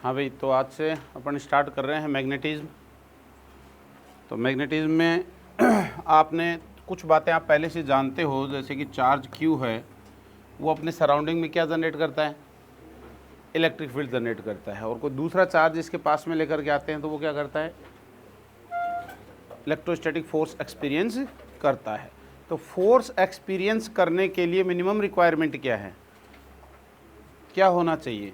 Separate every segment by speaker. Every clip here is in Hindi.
Speaker 1: हाँ भाई, तो आज से अपन स्टार्ट कर रहे हैं मैग्नेटिज्म। तो मैग्नेटिज्म में आपने कुछ बातें आप पहले से जानते हो, जैसे कि चार्ज क्यू है वो अपने सराउंडिंग में क्या जनरेट करता है, इलेक्ट्रिक फील्ड जनरेट करता है। और कोई दूसरा चार्ज इसके पास में लेकर के आते हैं तो वो क्या करता है, इलेक्ट्रोस्टैटिक फोर्स एक्सपीरियंस करता है। तो फोर्स एक्सपीरियंस करने के लिए मिनिमम रिक्वायरमेंट क्या है, क्या होना चाहिए,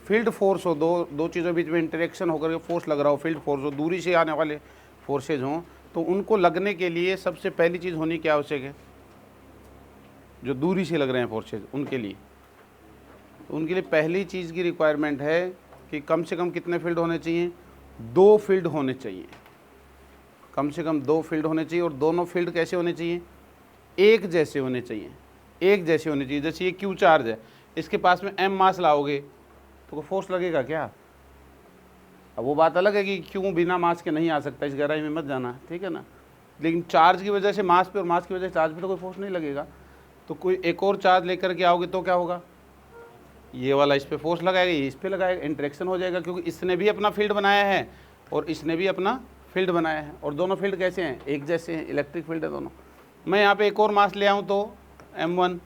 Speaker 1: फील्ड फोर्स हो, दो चीज़ों के बीच में इंटरेक्शन होकर के फोर्स लग रहा हो, फील्ड फोर्स हो, दूरी से आने वाले फोर्सेज हों, तो उनको लगने के लिए सबसे पहली चीज़ होनी क्या आवश्यक है, जो दूरी से लग रहे हैं फोर्सेज उनके लिए। तो उनके लिए पहली चीज़ की रिक्वायरमेंट है कि कम से कम कितने फील्ड होने चाहिए, 2 फील्ड होने चाहिए, कम से कम 2 फील्ड होने चाहिए। और दोनों फील्ड कैसे होने चाहिए, एक जैसे होने चाहिए, एक जैसे होने चाहिए। जैसे ये क्यू चार्ज है, इसके पास में m मास लाओगे तो कोई फोर्स लगेगा क्या। अब वो बात अलग है कि क्यों बिना मास के नहीं आ सकता, इस गहराई में मत जाना, ठीक है ना। लेकिन चार्ज की वजह से मास पे और मास की वजह से चार्ज पे तो कोई फोर्स नहीं लगेगा। तो कोई एक और चार्ज लेकर के आओगे तो क्या होगा, ये वाला इस पे फोर्स लगाएगा, ये इस पे लगाएगा, इंटरेक्शन हो जाएगा, क्योंकि इसने भी अपना फील्ड बनाया है और इसने भी अपना फील्ड बनाया है। और दोनों फील्ड कैसे हैं, एक जैसे हैं, इलेक्ट्रिक फील्ड है दोनों। मैं यहाँ पे एक और मास ले आऊँ तो m1,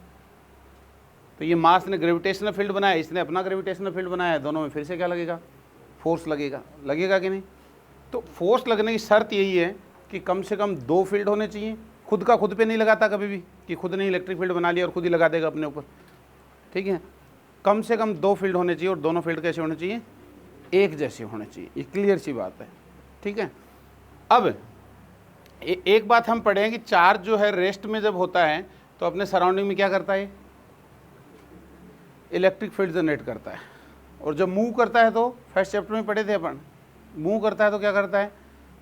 Speaker 1: तो ये मास ने ग्रेविटेशनल फील्ड बनाया, इसने अपना ग्रेविटेशनल फील्ड बनाया है, दोनों में फिर से क्या लगेगा, फोर्स लगेगा, लगेगा कि नहीं। तो फोर्स लगने की शर्त यही है कि कम से कम 2 फील्ड होने चाहिए। खुद का खुद पे नहीं लगाता कभी भी कि खुद ने इलेक्ट्रिक फील्ड बना लिया और खुद ही लगा देगा अपने ऊपर, ठीक है। कम से कम 2 फील्ड होने चाहिए और दोनों फील्ड कैसे होने चाहिए, एक जैसे होने चाहिए। ये क्लियर सी बात है, ठीक है। अब एक बात हम पढ़े हैं कि चार्ज जो है रेस्ट में जब होता है तो अपने सराउंडिंग में क्या करता है, इलेक्ट्रिक फील्ड जनरेट करता है। और जब मूव करता है, तो फर्स्ट चैप्टर में पढ़े थे अपन, मूव करता है तो क्या करता है,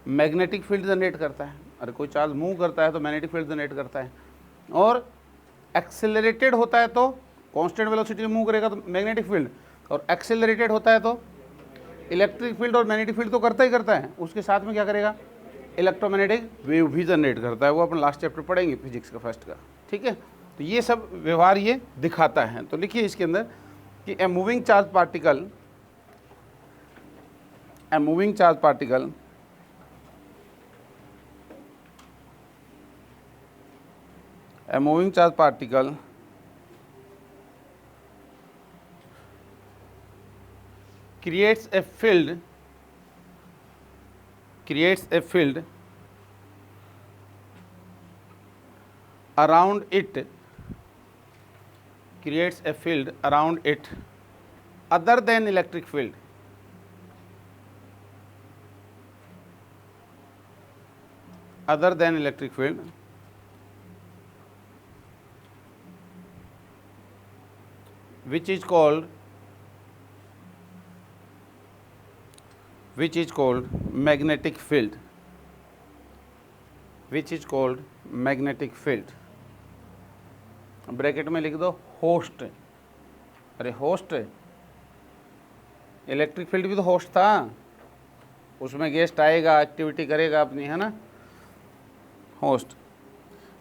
Speaker 1: मैग्नेटिक फील्ड जनरेट करता है। अरे कोई चार्ज मूव करता है तो मैग्नेटिक फील्ड जनरेट करता है। और एक्सेलरेटेड होता है तो कांस्टेंट वेलोसिटी में मूव करेगा तो मैग्नेटिक फील्ड, और एक्सेलरेटेड होता है तो इलेक्ट्रिक फील्ड और मैग्नेटिक फील्ड तो करता ही करता है, उसके साथ में क्या करेगा, इलेक्ट्रोमैग्नेटिक वेव भी जनरेट करता है। वो अपन लास्ट चैप्टर पढ़ेंगे फिजिक्स का फर्स्ट का, ठीक है। तो ये सब व्यवहार ये दिखाता है। तो लिखिए इसके अंदर कि a moving charge particle, a moving charge particle a moving charge particle creates a field around it, creates a field around it other than electric field, other than electric field, which is called magnetic field, which is called magnetic field। Bracket में लिख दो होस्ट। अरे होस्ट, इलेक्ट्रिक फील्ड भी तो होस्ट था, उसमें गेस्ट आएगा, एक्टिविटी करेगा अपनी, है ना, host.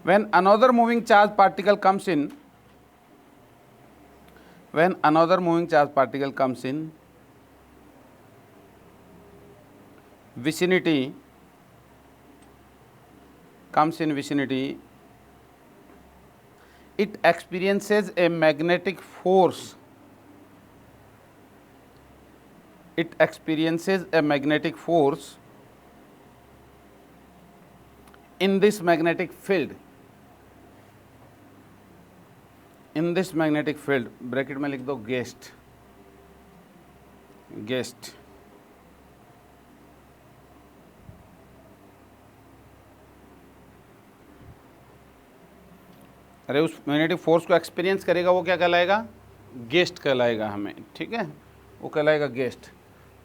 Speaker 1: When another moving charge particle comes in, when another moving charge particle comes in vicinity, it experiences a magnetic force, it experiences a magnetic force in this magnetic field, in this magnetic field, bracket में लिख दो गेस्ट, गेस्ट। अरे उस मैग्नेटिक फोर्स को एक्सपीरियंस करेगा वो क्या कहलाएगा, गेस्ट कहलाएगा हमें, ठीक है, वो कहलाएगा गेस्ट।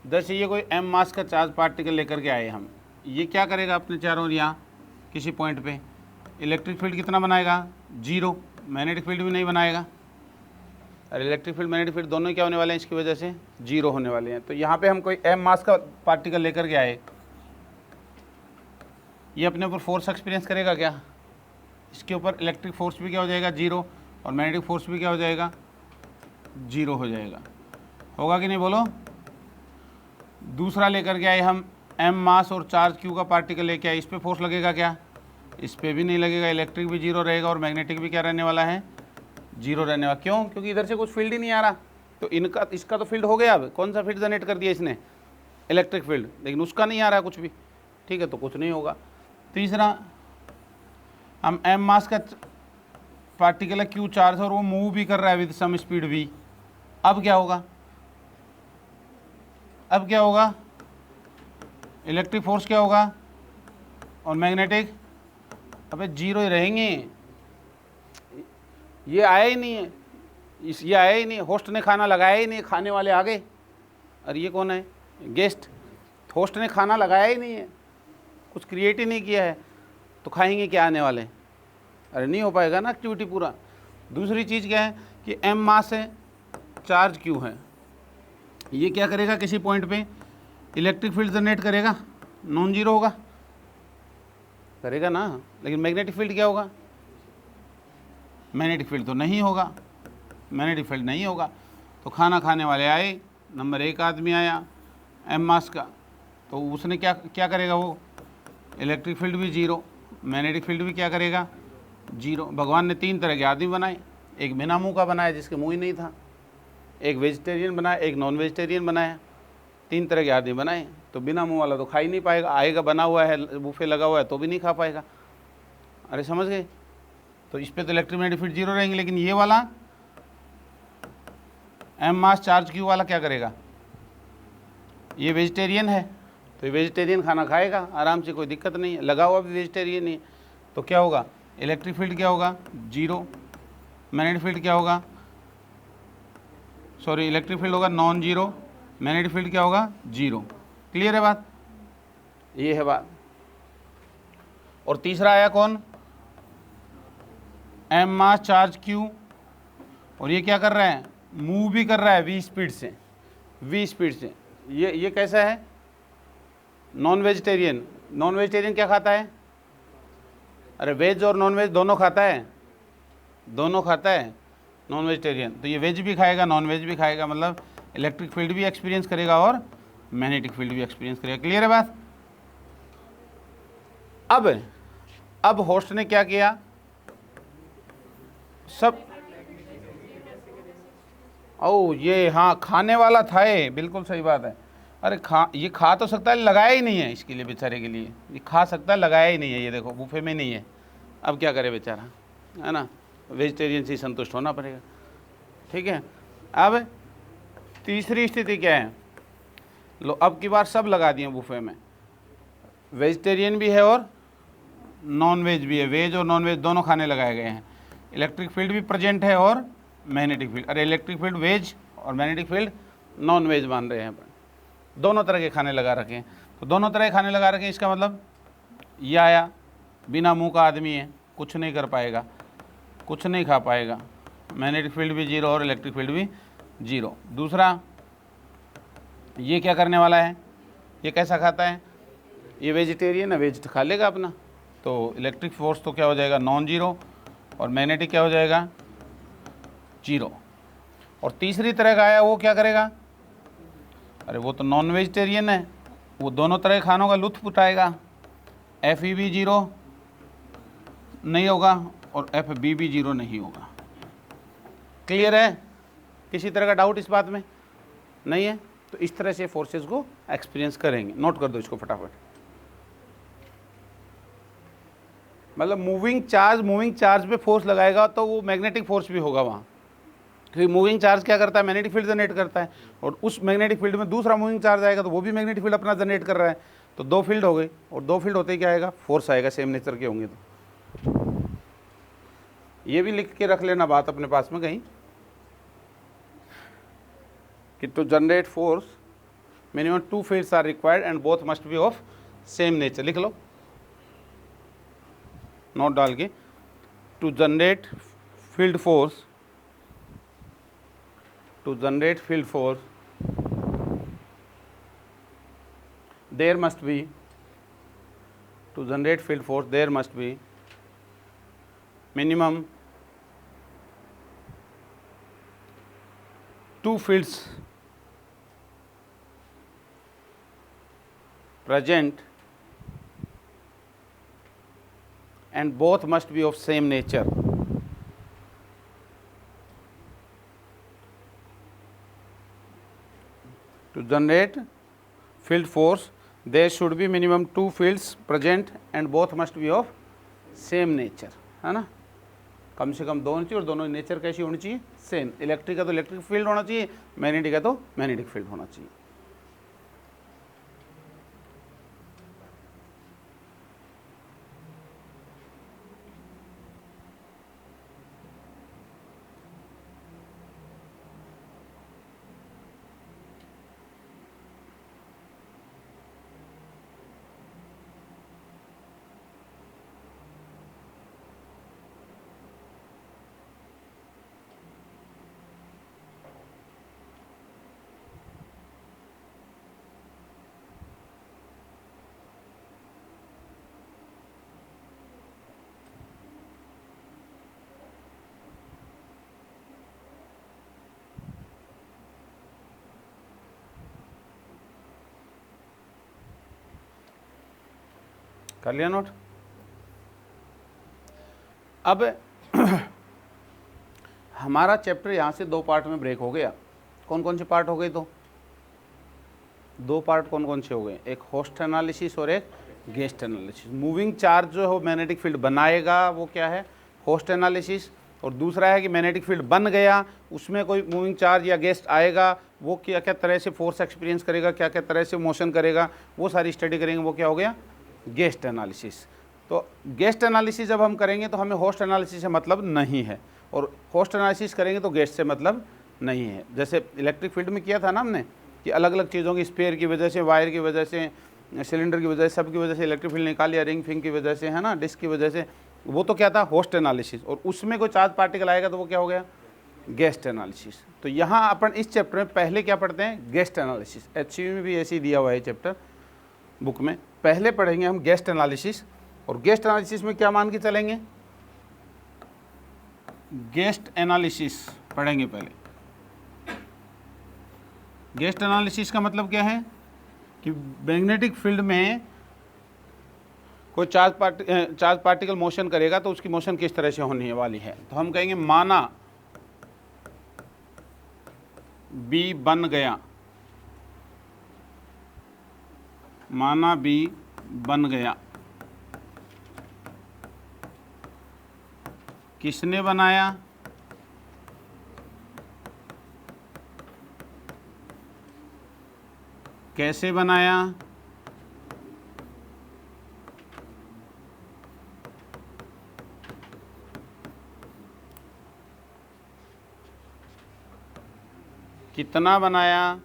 Speaker 1: जैसे ये कोई m मास का चार्ज पार्टिकल लेकर के आए हम, ये क्या करेगा अपने चारों ओर यहाँ किसी पॉइंट पे, इलेक्ट्रिक फील्ड कितना बनाएगा, 0, मैग्नेटिक फील्ड भी नहीं बनाएगा। और इलेक्ट्रिक फील्ड मैग्नेटिक फील्ड दोनों क्या होने वाले हैं, इसकी वजह से 0 होने वाले हैं। तो यहाँ पे हम कोई m मास का पार्टिकल लेकर के आए, ये अपने ऊपर फोर्स एक्सपीरियंस करेगा क्या, इसके ऊपर इलेक्ट्रिक फोर्स भी क्या हो जाएगा, 0, और मैग्नेटिक फोर्स भी क्या हो जाएगा, 0 हो जाएगा। होगा कि नहीं बोलो, दूसरा लेकर के आए हम m मास और चार्ज q का पार्टिकल लेके आए, इस पे फोर्स लगेगा क्या? इस पे भी नहीं लगेगा, इलेक्ट्रिक भी जीरो रहेगा और मैग्नेटिक भी क्या रहने वाला है? जीरो रहने वाला। क्यों? क्योंकि इधर से कुछ फील्ड ही नहीं आ रहा। तो इनका इसका तो फील्ड हो गया। अब कौन सा फील्ड जनरेट कर दिया इसने? इलेक्ट्रिक फील्ड, लेकिन उसका नहीं आ रहा कुछ भी, ठीक है, तो कुछ नहीं होगा। तीसरा, हम m मास का पार्टिकल है, q चार्ज और वो मूव भी कर रहा है विद सम स्पीड v। अब क्या होगा? अब क्या होगा? इलेक्ट्रिक फोर्स क्या होगा और मैग्नेटिक? अबे जीरो ही रहेंगे। ये आया ही नहीं है, ये आया ही नहीं, होस्ट ने खाना लगाया ही नहीं, खाने वाले आ गए। अरे ये कौन है? गेस्ट। होस्ट ने खाना लगाया ही नहीं है, कुछ क्रिएट ही नहीं किया है, तो खाएंगे क्या आने वाले? अरे नहीं हो पाएगा ना एक्टिविटी पूरा। दूसरी चीज़ क्या है कि m मास है, चार्ज q है, ये क्या करेगा? किसी पॉइंट पे इलेक्ट्रिक फील्ड जनरेट करेगा, नॉन जीरो होगा, करेगा ना। लेकिन मैग्नेटिक फील्ड क्या होगा? मैग्नेटिक फील्ड तो नहीं होगा, मैग्नेटिक फील्ड नहीं होगा। तो खाना खाने वाले आए, नंबर 1 आदमी आया m मास का, तो उसने क्या क्या करेगा? वो इलेक्ट्रिक फील्ड भी जीरो, मैग्नेटिक फील्ड भी क्या करेगा? जीरो। भगवान ने 3 तरह के आदमी बनाए, एक बिना मुंह का बनाया जिसके मुंह ही नहीं था, एक वेजिटेरियन बनाया, एक नॉन वेजिटेरियन बनाया। 3 तरह के आदमी बनाए। तो बिना मुंह वाला तो खा ही नहीं पाएगा, आएगा बना हुआ है, बुफे लगा हुआ है, तो भी नहीं खा पाएगा। अरे समझ गए? तो इस पे तो इलेक्ट्रिक मैग्नेटिक फील्ड जीरो रहेंगे। लेकिन ये वाला m मास चार्ज q वाला क्या करेगा? ये वेजिटेरियन है, तो ये वेजिटेरियन खाना खाएगा आराम से, कोई दिक्कत नहीं है, लगा हुआ भी वेजिटेरियन ही है। तो क्या होगा? इलेक्ट्रिक फील्ड क्या होगा? जीरो। मैग्नेटिक फील्ड क्या होगा? सॉरी, इलेक्ट्रिक फील्ड होगा नॉन जीरो, मैग्नेटिक फील्ड क्या होगा? जीरो। क्लियर है बात? ये है बात। और तीसरा आया कौन? m मास चार्ज q, और ये क्या कर रहा है? मूव भी कर रहा है v स्पीड से, v स्पीड से। ये कैसा है? Non vegetarian. नॉन वेजिटेरियन क्या खाता है? अरे वेज और नॉन वेज दोनों खाता है, दोनों खाता है नॉन वेजिटेरियन। तो ये वेज भी खाएगा, नॉन वेज भी खाएगा, मतलब इलेक्ट्रिक फील्ड भी एक्सपीरियंस करेगा और मैग्नेटिक फील्ड भी एक्सपीरियंस करेगा। क्लियर है बात? अब होस्ट ने क्या किया? सब ओ ये हाँ, खाने वाला था ये, बिल्कुल सही बात है। अरे ये खा तो सकता है, लगाया ही नहीं है इसके लिए, बेचारे के लिए। ये खा सकता है, लगाया ही नहीं है, ये देखो बुफे में नहीं है। अब क्या करे बेचारा, है ना? वेजिटेरियन से संतुष्ट होना पड़ेगा, ठीक है। अब तीसरी स्थिति क्या है? लो, अब की बार सब लगा दिए बुफे में, वेजिटेरियन भी है और नॉन वेज भी है, वेज और नॉन वेज दोनों खाने लगाए गए हैं। इलेक्ट्रिक फील्ड भी प्रेजेंट है और मैग्नेटिक फील्ड, अरे इलेक्ट्रिक फील्ड वेज और मैग्नेटिक फील्ड नॉन वेज मान रहे हैं, दोनों तरह के खाने लगा रखे हैं। तो दोनों तरह के खाने लगा रखे हैं, इसका मतलब ये आया बिना मुंह का आदमी है, कुछ नहीं कर पाएगा, कुछ नहीं खा पाएगा, मैग्नेटिक फील्ड भी जीरो और इलेक्ट्रिक फील्ड भी जीरो। दूसरा, ये क्या करने वाला है? ये कैसा खाता है? ये वेजिटेरियन है, वेज खा लेगा अपना, तो इलेक्ट्रिक फोर्स तो क्या हो जाएगा? नॉन जीरो, और मैग्नेटिक क्या हो जाएगा? जीरो। और तीसरी तरह का आया, वो क्या करेगा? अरे वो तो नॉन वेजिटेरियन है, वो दोनों तरह के खानों का लुत्फ उठाएगा। एफ ई भी जीरो नहीं होगा और एफ बी भी जीरो नहीं होगा। क्लियर है? किसी तरह का डाउट इस बात में नहीं है? तो इस तरह से फोर्सेस को एक्सपीरियंस करेंगे। नोट कर दो इसको फटाफट। मतलब मूविंग चार्ज पे फोर्स लगाएगा तो वो मैग्नेटिक फोर्स भी होगा वहाँ, क्योंकि मूविंग चार्ज क्या करता है? मैग्नेटिक फील्ड जनरेट करता है, और उस मैग्नेटिक फील्ड में दूसरा मूविंग चार्ज आएगा तो वो भी मैग्नेटिक फील्ड अपना जनरेट कर रहा है, तो 2 फील्ड हो गए, और 2 फील्ड होते ही क्या आएगा? फोर्स आएगा, सेम नेचर के होंगे। तो ये भी लिख के रख लेना बात अपने पास में कहीं, कि to generate force minimum 2 fields are required and both must be of same nature. लिख लो नोट डाल के, to generate field force, to generate field force there must be, to generate field force there must be minimum 2 fields present and both must be of same nature. To generate field force, there should be minimum 2 fields present and both must be of same nature, है ना। कम से कम 2 होनी चाहिए और दोनों नेचर कैसी होनी चाहिए, सेम। इलेक्ट्रिक का तो इलेक्ट्रिक फील्ड होना चाहिए, मैग्नेटिक का तो मैग्नेटिक फील्ड होना चाहिए। कर लिया नोट। अब हमारा चैप्टर यहाँ से 2 पार्ट में ब्रेक हो गया। कौन कौन से पार्ट हो गए? तो 2 पार्ट कौन कौन से हो गए? एक होस्ट एनालिसिस और एक गेस्ट एनालिसिस। मूविंग चार्ज जो है मैग्नेटिक फील्ड बनाएगा, वो क्या है? Host analysis. और दूसरा है कि मैग्नेटिक फील्ड बन गया, उसमें कोई मूविंग चार्ज या गेस्ट आएगा, वो क्या क्या तरह से फोर्स एक्सपीरियंस करेगा, क्या क्या तरह से मोशन करेगा, वो सारी स्टडी करेंगे। वो क्या हो गया? Guest analysis. तो गेस्ट एनालिसिस जब हम करेंगे तो हमें होस्ट एनालिसिस से मतलब नहीं है, और होस्ट एनालिसिस करेंगे तो गेस्ट से मतलब नहीं है। जैसे इलेक्ट्रिक फील्ड में किया था ना हमने कि अलग अलग चीज़ों की, स्पेयर की वजह से, वायर की वजह से, सिलेंडर की वजह से, सब की वजह से इलेक्ट्रिक फील्ड निकाल लिया, रिंग फिंग की वजह से, है ना, डिस्क की वजह से। वो तो क्या था? Host analysis. और उसमें कोई चार्ज पार्टिकल आएगा तो वो क्या हो गया? Guest analysis. तो यहाँ अपन इस चैप्टर में पहले क्या पढ़ते हैं? Guest analysis. HCV में भी ऐसे ही दिया हुआ है चैप्टर बुक में। पहले पढ़ेंगे हम गेस्ट एनालिसिस। और गेस्ट एनालिसिस में क्या मान के चलेंगे? गेस्ट एनालिसिस पढ़ेंगे पहले। गेस्ट एनालिसिस का मतलब क्या है कि मैग्नेटिक फील्ड में कोई चार्ज पार्टिकल मोशन करेगा तो उसकी मोशन किस तरह से होने वाली है। तो हम कहेंगे माना बी बन गया, माना बी बन गया। किसने बनाया? कैसे बनाया? कितना बनाया?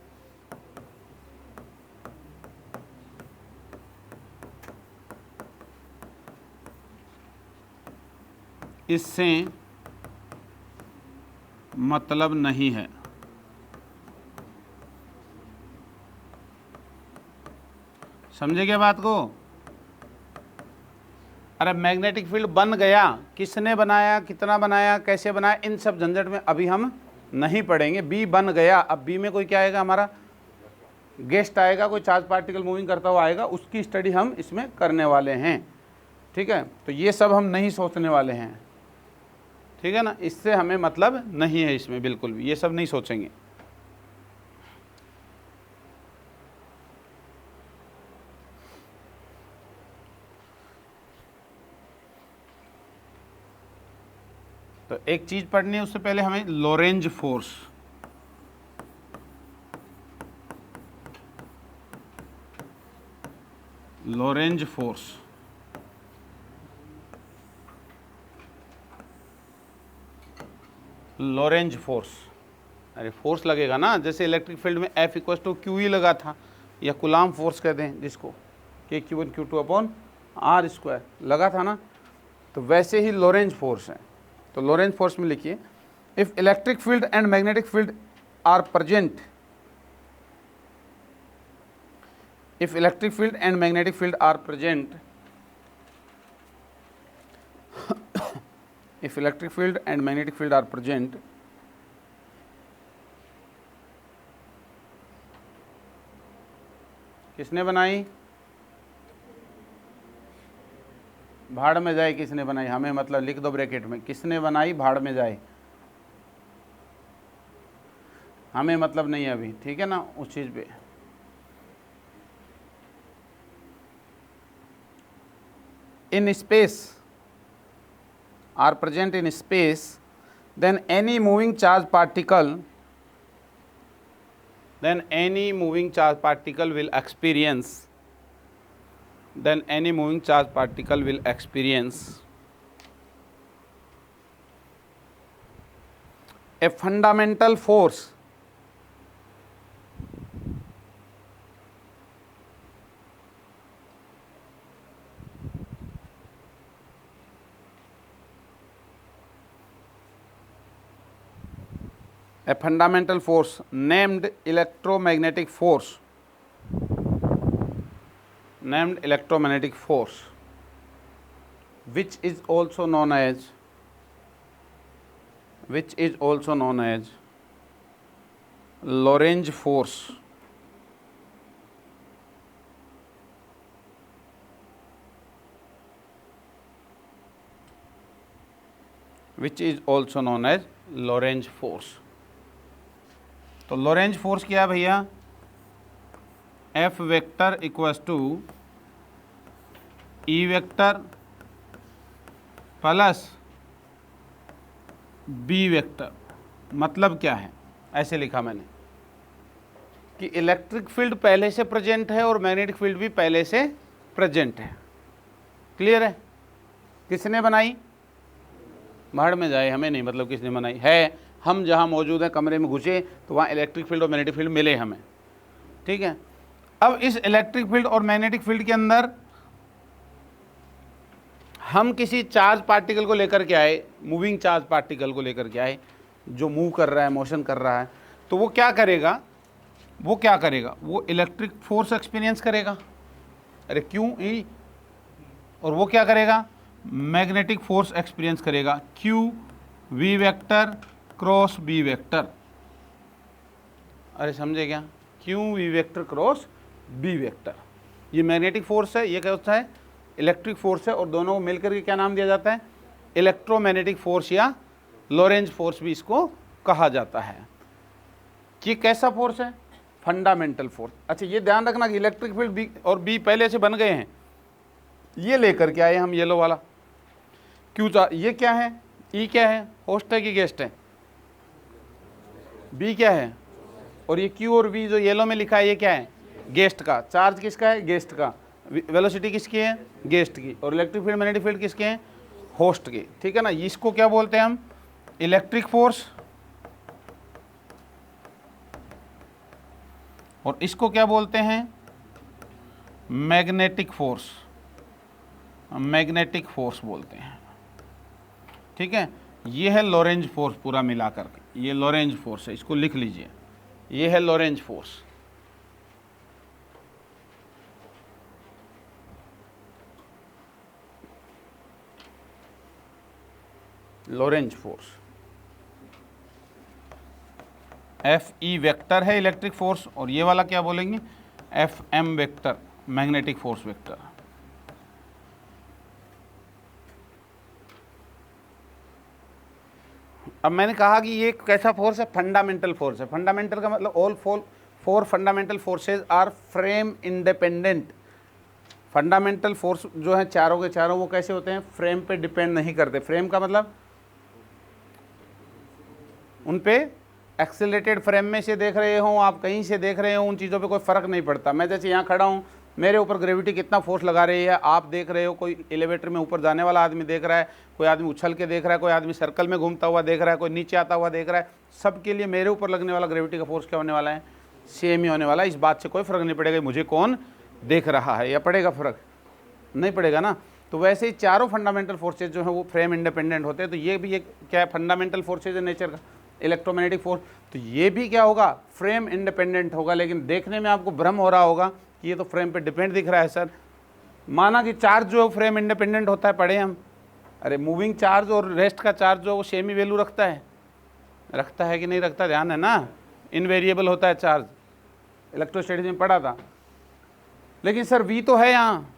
Speaker 1: इससे मतलब नहीं है। समझे क्या बात को? अरे मैग्नेटिक फील्ड बन गया, किसने बनाया, कितना बनाया, कैसे बनाया, इन सब झंझट में अभी हम नहीं पढ़ेंगे। बी बन गया, अब बी में कोई क्या आएगा? हमारा गेस्ट आएगा, कोई चार्ज पार्टिकल मूविंग करता हुआ आएगा, उसकी स्टडी हम इसमें करने वाले हैं। ठीक है, तो ये सब हम नहीं सोचने वाले हैं, ठीक है ना। इससे हमें मतलब नहीं है इसमें बिल्कुल भी, ये सब नहीं सोचेंगे। तो एक चीज पढ़नी है, उससे पहले हमें Lorentz force, Lorentz force, Lorentz force. अरे फोर्स लगेगा ना, जैसे इलेक्ट्रिक फील्ड में F इक्वल टू QE लगा था, या कुलाम फोर्स कहते हैं जिसको, KQ1 Q2 upon R square लगा था ना, तो वैसे ही लोरेंज फोर्स है। तो लोरेंज फोर्स में लिखिए, if electric field and magnetic field are present, if electric field and magnetic field are present, if electric field and magnetic field are present, किसने बनाई? भाड़ में जाए किसने बनाई, हमें मतलब लिख दो ब्रैकेट में, किसने बनाई भाड़ में जाए, हमें मतलब नहीं है अभी, ठीक है ना उस चीज़ पे। In space are present in space, then any moving charge particle will experience a fundamental force named electromagnetic force, which is also known as Lorentz force. तो लोरेंज फोर्स क्या है भैया, F vector equals to E vector plus B vector. मतलब क्या है, ऐसे लिखा मैंने कि इलेक्ट्रिक फील्ड पहले से प्रेजेंट है और मैग्नेटिक फील्ड भी पहले से प्रेजेंट है। क्लियर है? किसने बनाई, भाड़ में जाए, हमें नहीं मतलब किसने बनाई है, हम जहाँ मौजूद हैं कमरे में घुसे तो वहाँ इलेक्ट्रिक फील्ड और मैग्नेटिक फील्ड मिले हमें, ठीक है। अब इस इलेक्ट्रिक फील्ड और मैग्नेटिक फील्ड के अंदर हम किसी चार्ज पार्टिकल को लेकर के आए, मूविंग चार्ज पार्टिकल को लेकर के आए जो मूव कर रहा है, मोशन कर रहा है, तो वो क्या करेगा, वो इलेक्ट्रिक फोर्स एक्सपीरियंस करेगा, अरे क्यों ई, और वो क्या करेगा, मैग्नेटिक फोर्स एक्सपीरियंस करेगा, q v vector cross B vector. अरे समझे क्या, q v vector cross B vector, ये मैग्नेटिक फोर्स है, ये क्या होता है, इलेक्ट्रिक फोर्स है, और दोनों को मिलकर के क्या नाम दिया जाता है, इलेक्ट्रोमैग्नेटिक फोर्स या लोरेंज फोर्स भी इसको कहा जाता है। कि कैसा फोर्स है, फंडामेंटल फोर्स। अच्छा ये ध्यान रखना कि इलेक्ट्रिक फील्ड बी और बी पहले से बन गए हैं, ये लेकर के आए हम येलो वाला, क्यू चार्ज, ये क्या है, ई क्या है, होस्ट है कि गेस्ट है, बी क्या है, और ये क्यू और वी जो येलो में लिखा है ये क्या है, गेस्ट का। चार्ज किसका है, गेस्ट का। वेलोसिटी किसकी है, गेस्ट की। और इलेक्ट्रिक फील्ड मैग्नेटिक फील्ड किसके हैं, होस्ट के, ठीक है ना। इसको क्या बोलते हैं हम, इलेक्ट्रिक फोर्स, और इसको क्या बोलते हैं, मैग्नेटिक फोर्स, मैग्नेटिक फोर्स बोलते हैं, ठीक है। ये है लोरेंज फोर्स पूरा मिलाकर के, ये लोरेंज फोर्स है, इसको लिख लीजिए, ये है Lorentz force. Lorentz force f e vector है इलेक्ट्रिक फोर्स, और ये वाला क्या बोलेंगे, f M vector magnetic force vector. अब मैंने कहा कि ये कैसा फोर्स है, फंडामेंटल फोर्स है। फंडामेंटल का मतलब all four fundamental forces are frame independent. Fundamental force जो है चारों के चारों वो कैसे होते हैं, फ्रेम पे डिपेंड नहीं करते। फ्रेम का मतलब उन पे एक्सेलरेटेड फ्रेम में से देख रहे हो आप, कहीं से देख रहे हो, उन चीज़ों पे कोई फ़र्क नहीं पड़ता। मैं जैसे यहाँ खड़ा हूँ, मेरे ऊपर ग्रेविटी कितना फोर्स लगा रही है आप देख रहे हो, कोई एलिवेटर में ऊपर जाने वाला आदमी देख रहा है, कोई आदमी उछल के देख रहा है, कोई आदमी सर्कल में घूमता हुआ देख रहा है, कोई नीचे आता हुआ देख रहा है। सबके लिए मेरे ऊपर लगने वाला ग्रेविटी का फोर्स क्या होने वाला है, सेम ही होने वाला है। इस बात से कोई फ़र्क नहीं पड़ेगा मुझे कौन देख रहा है, या पड़ेगा फ़र्क, नहीं पड़ेगा ना। तो वैसे ही चारों फंडामेंटल फोर्सेज जो है वो फ्रेम इंडिपेंडेंट होते हैं। तो ये भी एक क्या है, फंडामेंटल फोर्सेज है नेचर का, इलेक्ट्रोमैग्नेटिक फोर्स। तो ये भी क्या होगा, फ्रेम इंडिपेंडेंट होगा। लेकिन देखने में आपको भ्रम हो रहा होगा कि ये तो फ्रेम पे डिपेंड दिख रहा है सर। माना कि चार्ज जो है फ्रेम इंडिपेंडेंट होता है, पढ़े हम, अरे मूविंग चार्ज और रेस्ट का चार्ज जो वो सेम ही वैल्यू रखता है कि नहीं रखता, ध्यान है ना, इनवेरिएबल होता है चार्ज, इलेक्ट्रोस्टैटिक्स में पढ़ा था। लेकिन सर वी तो है यहाँ,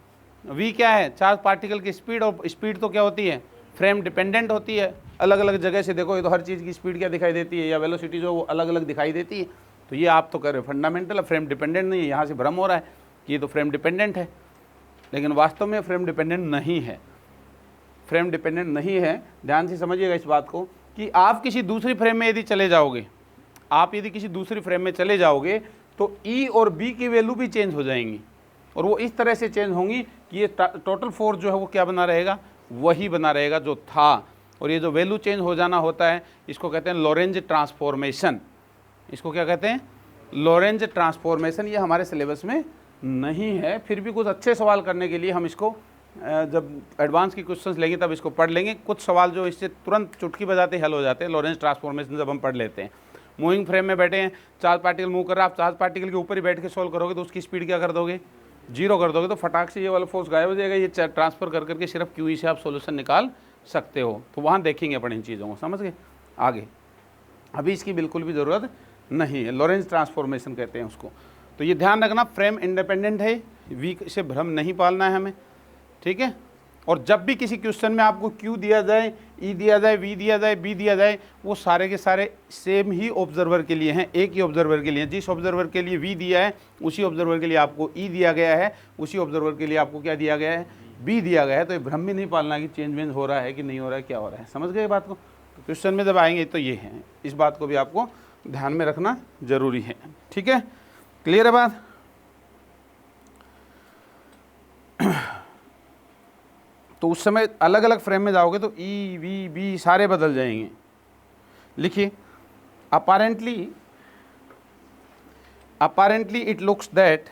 Speaker 1: v क्या है, चार्ज पार्टिकल की स्पीड, और स्पीड तो क्या होती है, फ्रेम डिपेंडेंट होती है। अलग अलग जगह से देखो, ये तो हर चीज़ की स्पीड क्या दिखाई देती है, या वेलोसिटी जो वो अलग अलग दिखाई देती है। तो ये आप तो कह रहे हो फंडामेंटल, फ्रेम डिपेंडेंट नहीं है, यहाँ से भ्रम हो रहा है कि ये तो फ्रेम डिपेंडेंट है, लेकिन वास्तव में फ्रेम डिपेंडेंट नहीं है। फ्रेम डिपेंडेंट नहीं है, ध्यान से समझिएगा इस बात को, कि आप किसी दूसरी फ्रेम में यदि चले जाओगे, आप यदि किसी दूसरी फ्रेम में चले जाओगे तो ई और बी की वैल्यू भी चेंज हो जाएंगी, और वो इस तरह से चेंज होंगी कि ये टोटल फोर्स जो है वो क्या बना रहेगा, वही बना रहेगा जो था। और ये जो वैल्यू चेंज हो जाना होता है, इसको कहते हैं लॉरेंज ट्रांसफॉर्मेशन। इसको क्या कहते हैं, लॉरेंज ट्रांसफॉर्मेशन। ये हमारे सिलेबस में नहीं है, फिर भी कुछ अच्छे सवाल करने के लिए हम इसको जब एडवांस की क्वेश्चंस लेंगे तब इसको पढ़ लेंगे। कुछ सवाल जो इससे तुरंत चुटकी बजाते हल हो जाते हैं, लॉरेंज ट्रांसफॉर्मेशन जब हम पढ़ लेते हैं। मूविंग फ्रेम में बैठे हैं, चार्ज पार्टिकल मूव कर रहा है, आप चार्ज पार्टिकल के ऊपर ही बैठ के सोल्व करोगे तो उसकी स्पीड क्या कर दोगे, 0 कर दोगे, तो फटाक से ये वाला फोर्स गायब हो जाएगा। ये ट्रांसफर कर करके सिर्फ क्यू से आप सोल्यूशन निकाल सकते हो। तो वहाँ देखेंगे अपन इन चीज़ों को, समझ गए। आगे अभी इसकी बिल्कुल भी ज़रूरत नहीं है, लॉरेंज ट्रांसफॉर्मेशन कहते हैं उसको। तो ये ध्यान रखना, फ्रेम इंडिपेंडेंट है, वी से भ्रम नहीं पालना है हमें, ठीक है। और जब भी किसी क्वेश्चन में आपको क्यू दिया जाए, ई दिया जाए, वी दिया जाए, बी दिया जाए, वो सारे के सारे सेम ही ऑब्जर्वर के लिए हैं, एक ही ऑब्जर्वर के लिए। जिस ऑब्जर्वर के लिए वी दिया है उसी ऑब्जर्वर के लिए आपको ई दिया गया है, उसी ऑब्जर्वर के लिए आपको क्या दिया गया है, बी दिया गया है। तो ये भ्रम भी नहीं पालना कि चेंज वेंज हो रहा है कि नहीं हो रहा है, क्या हो रहा है, समझ गए बात को। तो क्वेश्चन में जब आएंगे तो ये है, इस बात को भी आपको ध्यान में रखना जरूरी है, ठीक है। क्लियर है बात। तो उस समय अलग अलग फ्रेम में जाओगे तो ई वी बी सारे बदल जाएंगे। लिखिए, apparently it looks that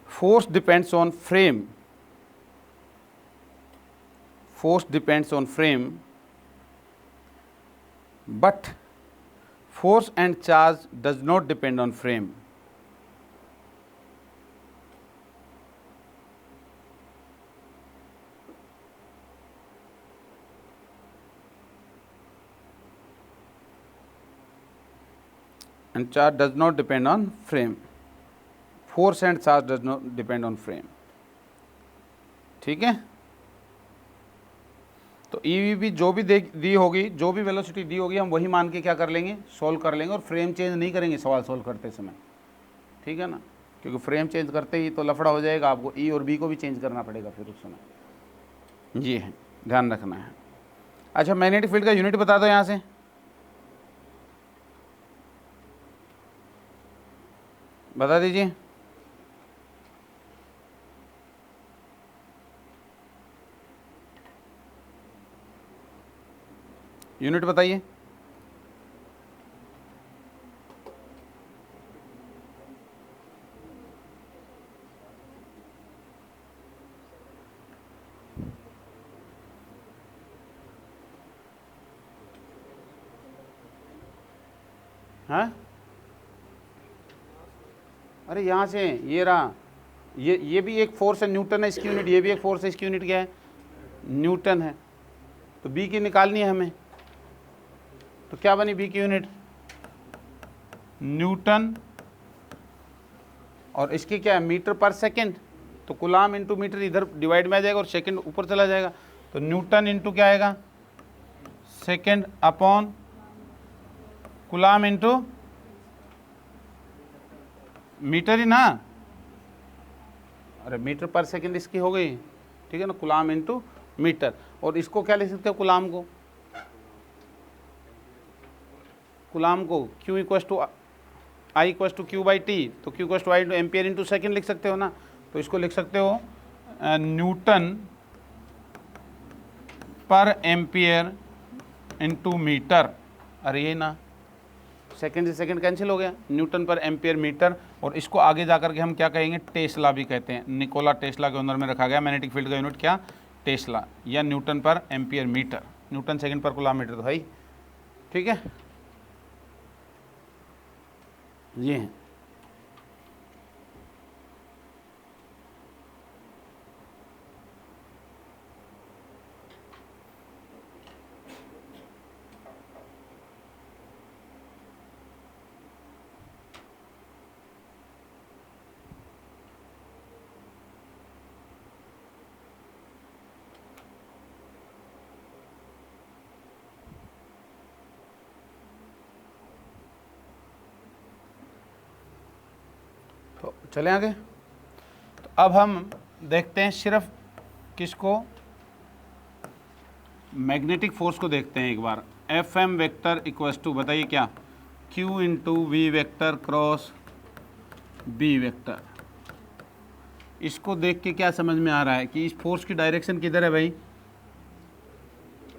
Speaker 1: force depends on frame, but force and charge does not depend on frame. And charge does not depend on frame. Force and charge does not depend on frame. ठीक है। तो ई भी जो भी दी होगी, जो भी वेलोसिटी दी होगी, हम वही मान के क्या कर लेंगे, सोल्व कर लेंगे, और फ्रेम चेंज नहीं करेंगे सवाल सोल्व करते समय, ठीक है ना। क्योंकि फ्रेम चेंज करते ही तो लफड़ा हो जाएगा, आपको ई और बी को भी चेंज करना पड़ेगा फिर उस समय। ये है, ध्यान रखना है। अच्छा, मैग्नेटिक फील्ड का यूनिट बता दो यहाँ से, बता दीजिए। यूनिट बताइए। हाँ, अरे यहाँ से ये रहा, ये भी एक फोर्स है, न्यूटन है इसकी यूनिट, ये भी एक फोर्स है, इसकी यूनिट क्या है, न्यूटन है। तो बी की निकालनी है हमें, तो क्या बनी बी की यूनिट, न्यूटन, और इसकी क्या है, मीटर पर सेकंड। तो कुलाम इंटू मीटर इधर डिवाइड में आ जाएगा और सेकंड ऊपर चला जाएगा। तो न्यूटन इंटू क्या आएगा, second upon coulomb into metre ही ना, अरे मीटर पर सेकंड इसकी हो गई, ठीक है ना, कुलाम इंटू मीटर। और इसको क्या लिख सकते हो, कुलाम को Q equals to I equals to q by t, तो Q equals to I into ampere into second लिख सकते हो ना। तो इसको लिख सकते हो न्यूटन पर एम्पियर इंटू मीटर। अरे ये ना, सेकंड से सेकंड कैंसिल हो गया, न्यूटन पर एम्पियर मीटर। और इसको आगे जाकर के हम क्या कहेंगे, टेस्ला भी कहते हैं। निकोला टेस्ला के अंदर में रखा गया मैग्नेटिक फील्ड का यूनिट क्या, टेस्ला, या न्यूटन पर एम्पियर मीटर। न्यूटन सेकंड पर कूलम मीटर तो है ही, ठीक है। ये है, चले आगे। तो अब हम देखते हैं सिर्फ किसको, मैग्नेटिक फोर्स को देखते हैं एक बार। F M vector equals to, बताइए क्या, Q into V vector cross B vector. इसको देख के क्या समझ में आ रहा है कि इस फोर्स की डायरेक्शन किधर है भाई,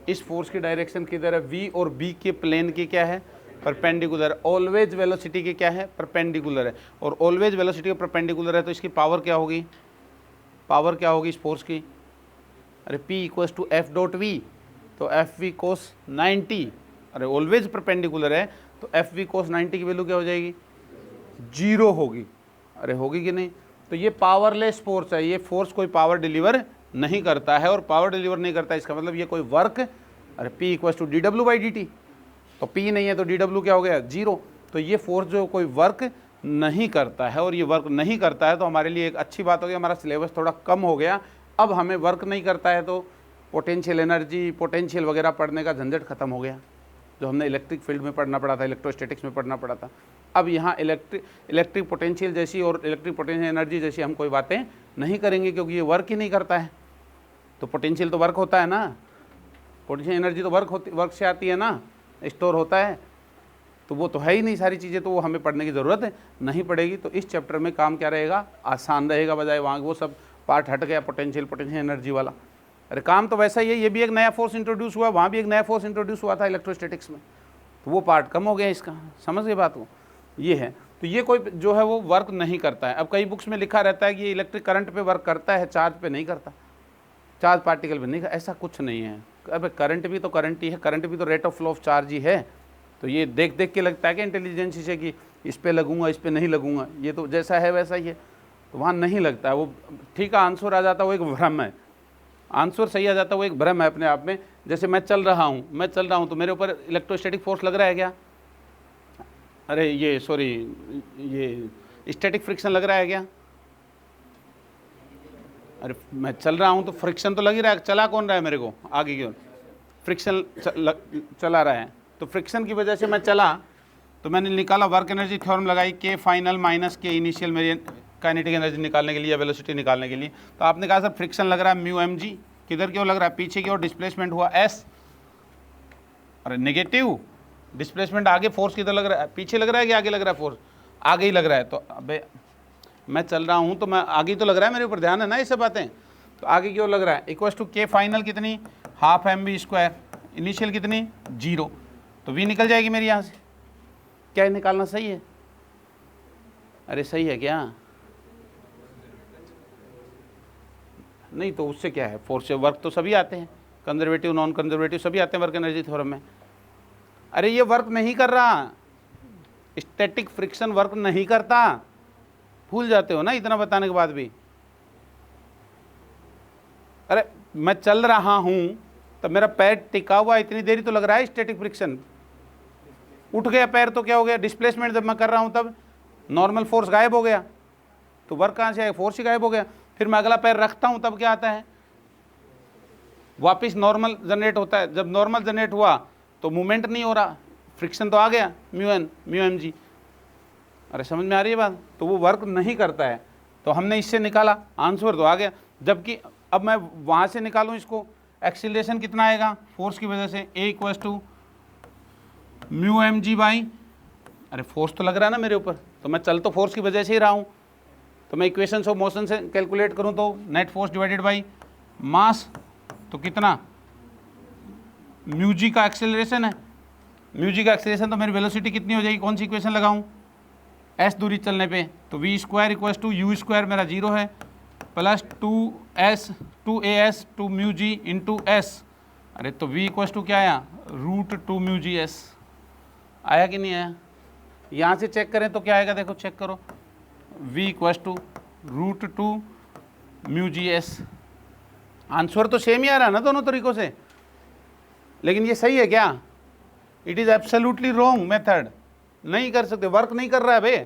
Speaker 1: इस फोर्स की डायरेक्शन किधर है, वी और बी के प्लेन की क्या है, परपेंडिकुलर। ऑलवेज वेलोसिटी के क्या है, परपेंडिकुलर है, और ऑलवेज वेलोसिटी के परपेंडिकुलर है, तो इसकी पावर क्या होगी, पावर क्या होगी इस फोर्स की, अरे P equals to f dot v, तो एफ वी कोस 90, अरे ऑलवेज परपेंडिकुलर है तो एफ वी कोस 90 की वैल्यू क्या हो जाएगी, 0 होगी। अरे होगी कि नहीं। तो ये पावरलेस फोर्स है, ये फोर्स कोई पावर डिलीवर नहीं करता है, और पावर डिलीवर नहीं करता है इसका मतलब ये कोई वर्क, अरे P इक्वल्स टू डी डब्ल्यू बाई डी टी, तो P नहीं है तो डी डब्ल्यू क्या हो गया, 0। तो ये फोर्स जो कोई वर्क नहीं करता है, और ये वर्क नहीं करता है तो हमारे लिए एक अच्छी बात हो गई, हमारा सिलेबस थोड़ा कम हो गया। अब हमें वर्क नहीं करता है तो पोटेंशियल एनर्जी, पोटेंशियल वगैरह पढ़ने का झंझट खत्म हो गया, जो हमने इलेक्ट्रिक फील्ड में पढ़ना पड़ा था, इलेक्ट्रोस्टैटिक्स में पढ़ना पड़ा था। अब यहाँ इलेक्ट्रिक पोटेंशियल जैसी और इलेक्ट्रिक पोटेंशियल एनर्जी जैसी हम कोई बातें नहीं करेंगे, क्योंकि ये वर्क ही नहीं करता है। तो पोटेंशियल तो वर्क होता है ना, पोटेंशियल एनर्जी तो वर्क से आती है ना, स्टोर होता है, तो वो तो है ही नहीं सारी चीज़ें, तो वो हमें पढ़ने की ज़रूरत नहीं पड़ेगी। तो इस चैप्टर में काम क्या रहेगा, आसान रहेगा, बजाय वहाँ वो सब पार्ट हट गया पोटेंशियल एनर्जी वाला। अरे काम तो वैसा ही है, ये भी एक नया फोर्स इंट्रोड्यूस हुआ, वहाँ भी एक नया फोर्स इंट्रोड्यूस हुआ था इलेक्ट्रोस्टैटिक्स में, तो वो पार्ट कम हो गया इसका, समझ गए बात को, ये है। तो ये कोई जो है वो वर्क नहीं करता है। अब कई बुक्स में लिखा रहता है कि ये इलेक्ट्रिक करंट पे वर्क करता है, चार्ज पे नहीं करता, चार्ज पार्टिकल पे नहीं, ऐसा कुछ नहीं है। अब करंट भी तो करंट ही है, करंट भी तो rate of flow of charge ही है। तो ये देख देख के लगता है कि इंटेलिजेंस से कि इस पे लगूंगा, इस पे नहीं लगूंगा, ये तो जैसा है वैसा ही है, तो वहाँ नहीं लगता है। वो ठीक है, आंसर आ जाता है, वो एक भ्रम है, आंसर सही आ जाता है, वो एक भ्रम है अपने आप में। जैसे मैं चल रहा हूँ तो मेरे ऊपर इलेक्ट्रोस्टैटिक फोर्स लग रहा है क्या, अरे ये सॉरी ये स्टैटिक फ्रिक्शन लग रहा है क्या, अरे मैं चल रहा हूँ तो फ्रिक्शन तो लग ही रहा है, चला कौन रहा है मेरे को आगे क्यों, फ्रिक्शन चला रहा है, तो फ्रिक्शन की वजह से मैं चला, तो मैंने निकाला वर्क एनर्जी थ्योरम लगाई, के फाइनल माइनस के इनिशियल मेरी काइनेटिक एनर्जी निकालने के लिए या वेलोसिटी निकालने के लिए। तो आपने कहा सर फ्रिक्शन लग रहा है म्यू एम जी, किधर क्यों लग रहा है, पीछे की ओर डिस्प्लेसमेंट हुआ एस, अरे नेगेटिव डिस्प्लेसमेंट, आगे फोर्स किधर लग रहा है, पीछे लग रहा है कि आगे लग रहा है, फोर्स आगे ही लग रहा है। तो अबे मैं चल रहा हूँ तो मैं आगे ही तो लग रहा है, मेरे ऊपर ध्यान है ना ये सब बातें, तो आगे की ओर लग रहा है। इक्वल्स टू के फाइनल कितनी, half M B square, initial कितनी 0, तो वी निकल जाएगी मेरी यहाँ से। क्या निकालना सही है, अरे सही है क्या, नहीं तो उससे क्या है, फोर्स से वर्क तो सभी आते हैं, कंजर्वेटिव नॉन कंजर्वेटिव सभी आते हैं वर्क एनर्जी थ्योरम में। अरे ये वर्क नहीं कर रहा, स्टैटिक फ्रिक्शन वर्क नहीं करता, भूल जाते हो ना इतना बताने के बाद भी। अरे मैं चल रहा हूं तो मेरा पैर टिका हुआ इतनी देरी तो लग रहा है स्टैटिक फ्रिक्शन, उठ गया पैर तो क्या हो गया, डिस्प्लेसमेंट जब मैं कर रहा हूं तब नॉर्मल फोर्स गायब हो गया, तो वर्क कहां से आया, फोर्स ही गायब हो गया। फिर मैं अगला पैर रखता हूं तब क्या आता है, वापस नॉर्मल जनरेट होता है, जब नॉर्मल जनरेट हुआ तो मूवमेंट नहीं हो रहा, फ्रिक्शन तो आ गया mu n mu M g. अरे समझ में आ रही है बात, तो वो वर्क नहीं करता है, तो हमने इससे निकाला आंसर तो आ गया। जबकि अब मैं वहाँ से निकालूँ इसको, एक्सीलरेशन कितना आएगा फोर्स की वजह से, A equals to mu M G by, अरे फोर्स तो लग रहा है ना मेरे ऊपर, तो मैं चल तो फोर्स की वजह से ही रहा हूँ, तो मैं इक्वेशंस ऑफ मोशन से कैलकुलेट करूँ तो net force divided by mass, तो कितना म्यू जी का एक्सेलरेशन है, म्यू जी का एक्सेलरेशन, तो मेरी वेलोसिटी कितनी हो जाएगी, कौन सी इक्वेशन लगाऊँ, एस दूरी चलने पे, तो v square equals to u square मेरा 0 है, plus 2 two mu g into s, अरे तो v इक्वल्स टू क्या आया, √2 म्यू जी एस, आया कि नहीं आया, यहाँ से चेक करें तो क्या आएगा, देखो चेक करो, v equals to √2 mu g s. Answer तो सेम ही आ रहा है ना दोनों तरीकों से, लेकिन ये सही है क्या, it is absolutely wrong method, नहीं कर सकते, वर्क नहीं कर रहा है भाई,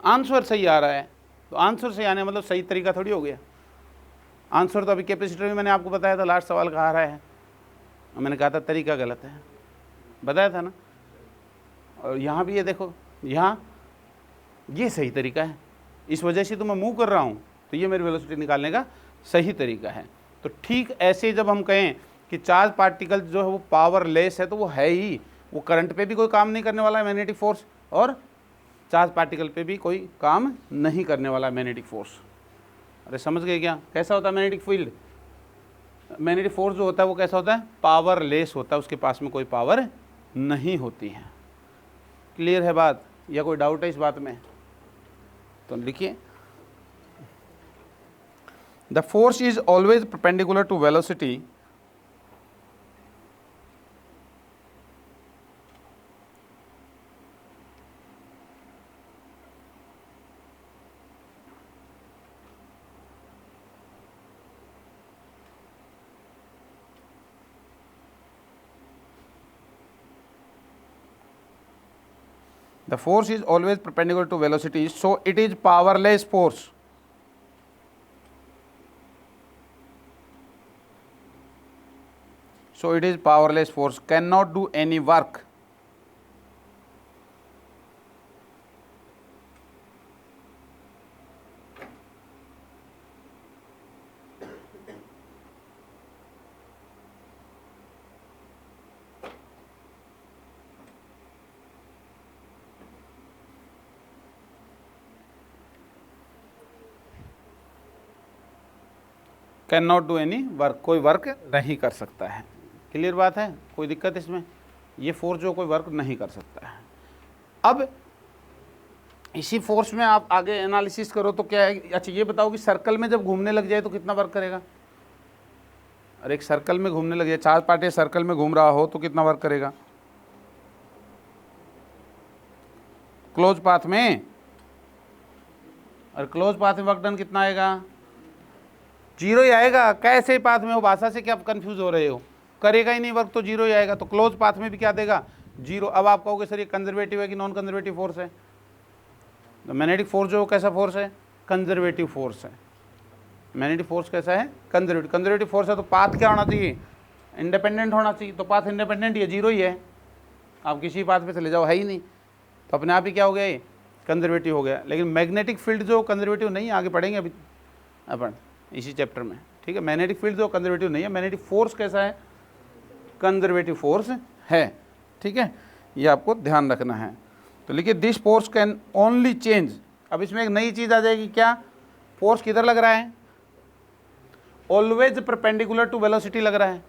Speaker 1: आंसर सही आ रहा है, तो आंसर सही आने मतलब सही तरीका थोड़ी हो गया। आंसर तो अभी कैपेसिटर में मैंने आपको बताया था, लास्ट सवाल कहा रहा है, मैंने कहा था तरीका गलत है, बताया था ना। और यहाँ भी ये देखो, यहाँ ये सही तरीका है, इस वजह से तो मैं मूव कर रहा हूँ, तो ये मेरी वेलोसिटी निकालने का सही तरीका है। तो ठीक ऐसे जब हम कहें कि चार्ज पार्टिकल जो है वो पावरलेस है, तो वो है ही, वो करंट पे भी कोई काम नहीं करने वाला है मैग्नेटिक फोर्स, और चार्ज पार्टिकल पे भी कोई काम नहीं करने वाला है मैग्नेटिक फोर्स। अरे समझ गए क्या? कैसा होता है मैग्नेटिक फील्ड? मैग्नेटिक फोर्स जो होता है वो कैसा होता है? पावरलेस होता है, उसके पास में कोई पावर नहीं होती है। क्लियर है बात, या कोई डाउट है इस बात में? तो लिखिए, the force is always perpendicular to velocity the force is always perpendicular to velocity, so it is powerless force. So it is powerless force, cannot do any work. Can not do any work, कोई वर्क नहीं कर सकता है। क्लियर बात है? कोई दिक्कत इसमें? ये फोर्स जो कोई वर्क नहीं कर सकता है। अब इसी फोर्स में आप आगे एनालिसिस करो तो क्या है? अच्छा ये बताओ कि सर्कल में जब घूमने लग जाए तो कितना वर्क करेगा? और एक सर्कल में घूमने लग जाए, चार्ज पार्टिकल सर्कल में घूम रहा हो तो कितना वर्क करेगा? क्लोज पाथ में, और क्लोज पाथ में वर्क डन कितना आएगा? जीरो ही आएगा। कैसे पाथ में हो, भाषा से क्या कंफ्यूज हो रहे हो? करेगा ही नहीं वर्क तो जीरो ही आएगा। तो क्लोज पाथ में भी क्या देगा? जीरो। अब आप कहोगे सर ये कंजर्वेटिव है कि नॉन कंजर्वेटिव फोर्स है? तो मैग्नेटिक फोर्स जो कैसा फोर्स है? कंजर्वेटिव फोर्स है। मैग्नेटिक फोर्स कैसा है? कंजर्वेटिव। कंजर्वेटिव फोर्स है तो पाथ क्या होना चाहिए? इंडिपेंडेंट होना चाहिए। तो पाथ इंडिपेंडेंट ही है, जीरो ही है। आप किसी पाथ पे चले जाओ, है ही नहीं, तो अपने आप ही क्या हो गया? ये कंजर्वेटिव हो गया। लेकिन मैग्नेटिक फील्ड जो कंजर्वेटिव नहीं है, आगे पढ़ेंगे अभी अपन इसी चैप्टर में, ठीक है। मैग्नेटिक फील्ड जो कंजर्वेटिव नहीं है, मैग्नेटिक फोर्स कैसा है? कंजर्वेटिव फोर्स है, ठीक है। ये आपको ध्यान रखना है। तो लिखिए, this force can only change. अब इसमें एक नई चीज आ जाएगी, क्या? फोर्स किधर लग रहा है? ऑलवेज परपेंडिकुलर टू वेलोसिटी लग रहा है।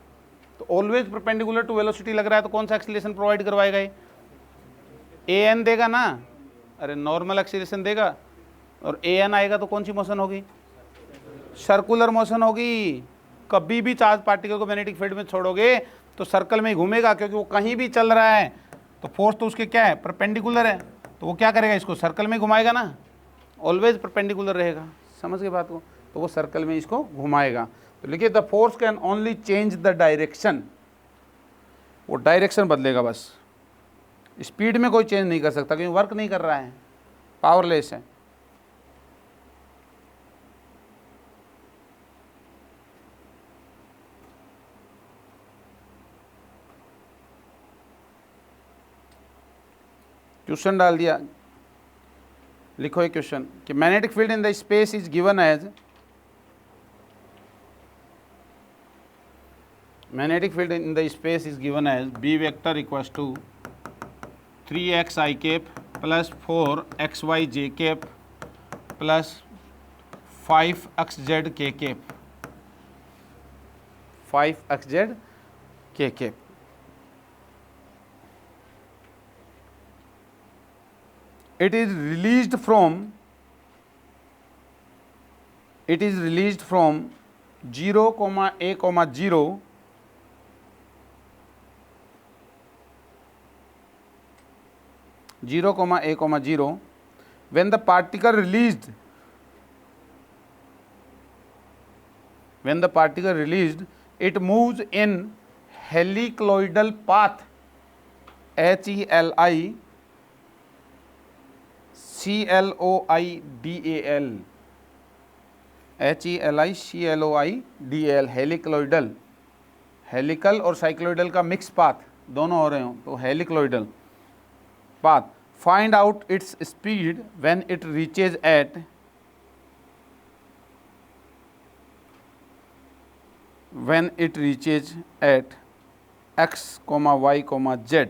Speaker 1: तो ऑलवेज परपेंडिकुलर टू वेलोसिटी लग रहा है तो कौन सा एक्सीलरेशन प्रोवाइड करवाएगा? ये an देगा ना। अरे नॉर्मल एक्सीलरेशन देगा, और an आएगा तो कौन सी मोशन होगी? सर्कुलर मोशन होगी। कभी भी चार्ज पार्टिकल को मैग्नेटिक फील्ड में छोड़ोगे तो सर्कल में ही घूमेगा, क्योंकि वो कहीं भी चल रहा है तो फोर्स तो उसके क्या है? परपेंडिकुलर है। तो वो क्या करेगा? इसको सर्कल में घुमाएगा ना, ऑलवेज परपेंडिकुलर रहेगा। समझ गए बात को? तो वो सर्कल में इसको घुमाएगा। तो लिखिए, the force can only change the direction. वो डायरेक्शन बदलेगा बस, स्पीड में कोई चेंज नहीं कर सकता, क्योंकि वर्क नहीं कर रहा है, पावरलेस है। क्वेश्चन डाल दिया, लिखो एक क्वेश्चन कि magnetic field in the space is given as, magnetic field in the space is given as b vector equals to 3xi cap plus 4xy j cap plus 5xz k cap, 5xz k cap. It is released from 0, a, 0 0, a, 0 when the particle released it moves in helicoidal path, HELI CLOIDAL, HELICLOIDAL, helicloidal. Helical और साइक्लोइडल का मिक्स पाथ दोनों हो रहे हो तो helicloidal path. Find out its speed when it reaches at when it reaches at x, y, z,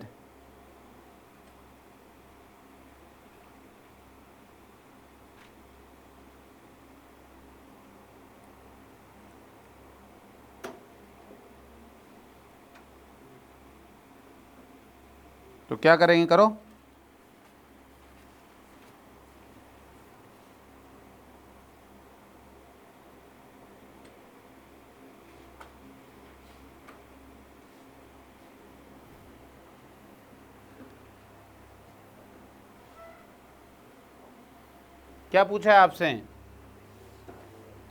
Speaker 1: तो क्या करेंगे, करो। क्या पूछा है आपसे,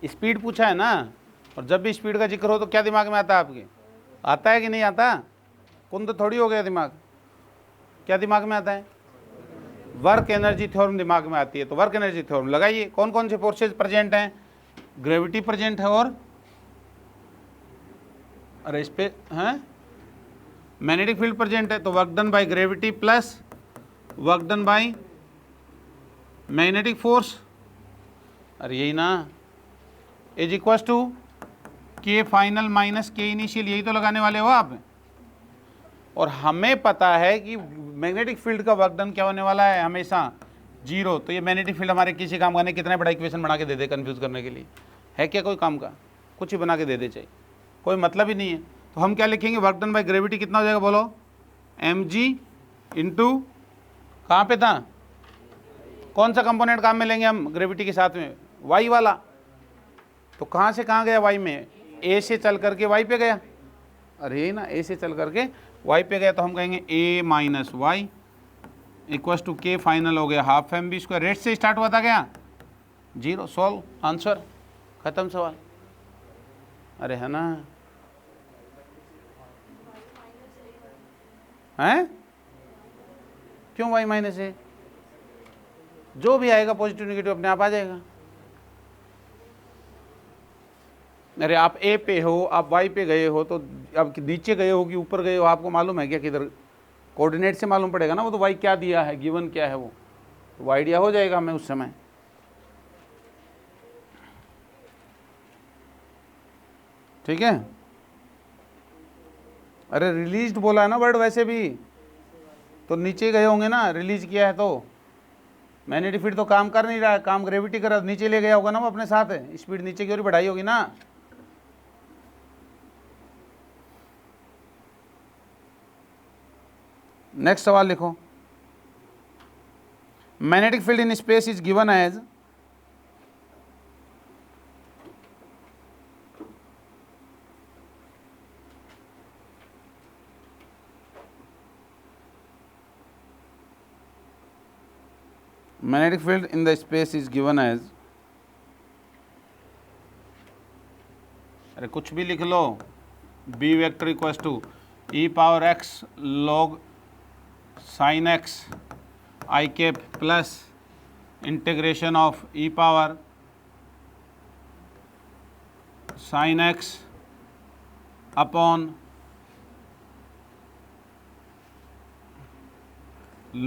Speaker 1: स्पीड पूछा है ना। और जब भी स्पीड का जिक्र हो तो क्या दिमाग में आता है आपके, आता है कि नहीं आता, कुंद तो थोड़ी हो गया दिमाग, क्या दिमाग में आता है, वर्क एनर्जी थ्योरम दिमाग में आती है। तो वर्क एनर्जी थ्योरम लगाइए, कौन कौन से फोर्सेज प्रेजेंट हैं, ग्रेविटी प्रेजेंट है और अरे इस पे हैं मैग्नेटिक फील्ड प्रेजेंट है। तो work done by gravity plus work done by magnetic force, अरे यही ना, is equal to k final minus K initial, यही तो लगाने वाले हो आप। और हमें पता है कि मैग्नेटिक फील्ड का वर्क डन क्या होने वाला है, हमेशा जीरो। तो ये मैग्नेटिक फील्ड हमारे किसी काम का नहीं, कितने बड़ा इक्वेशन बना के दे दे कंफ्यूज करने के लिए, है क्या कोई काम का, कुछ ही बना के दे दे, चाहिए कोई मतलब ही नहीं है। तो हम क्या लिखेंगे, वर्क डन बाय ग्रेविटी कितना हो जाएगा बोलो, mg इंटू, कहाँ पे था, कौन सा कंपोनेंट काम में लेंगे हम ग्रेविटी के साथ में, y वाला। तो कहाँ से कहाँ गया y में, a से चल करके y पे गया, अरे ना a से चल करके y पे गया। तो हम कहेंगे a minus y equal to k final हो गया half M B square, rate से स्टार्ट हुआ था क्या, जीरो, सॉल्व, आंसर, खत्म सवाल। अरे है ना, हैं क्यों y माइनस है, जो भी आएगा पॉजिटिव नेगेटिव अपने आप आ जाएगा। अरे आप ए पे हो, आप वाई पे गए हो, तो अब नीचे गए हो कि ऊपर गए हो, आपको मालूम है क्या किधर, कोऑर्डिनेट से मालूम पड़ेगा ना, वो तो वाई क्या दिया है, गिवन क्या है, वो तो आइडिया हो जाएगा हमें उस समय। ठीक है, अरे रिलीज्ड बोला है ना वर्ड, वैसे भी तो नीचे गए होंगे ना, रिलीज किया है तो मैग्नेटिक फील्ड तो काम कर नहीं रहा है, काम ग्रेविटी कर रहा है, नीचे ले गया होगा ना वो अपने साथ, स्पीड नीचे की ओर बढ़ाई होगी ना। नेक्स्ट सवाल लिखो, magnetic field in space is given as, magnetic field in the space is given as, अरे कुछ भी लिख लो, b vector equals to e power x log sin x i cap plus integration of e power sin x upon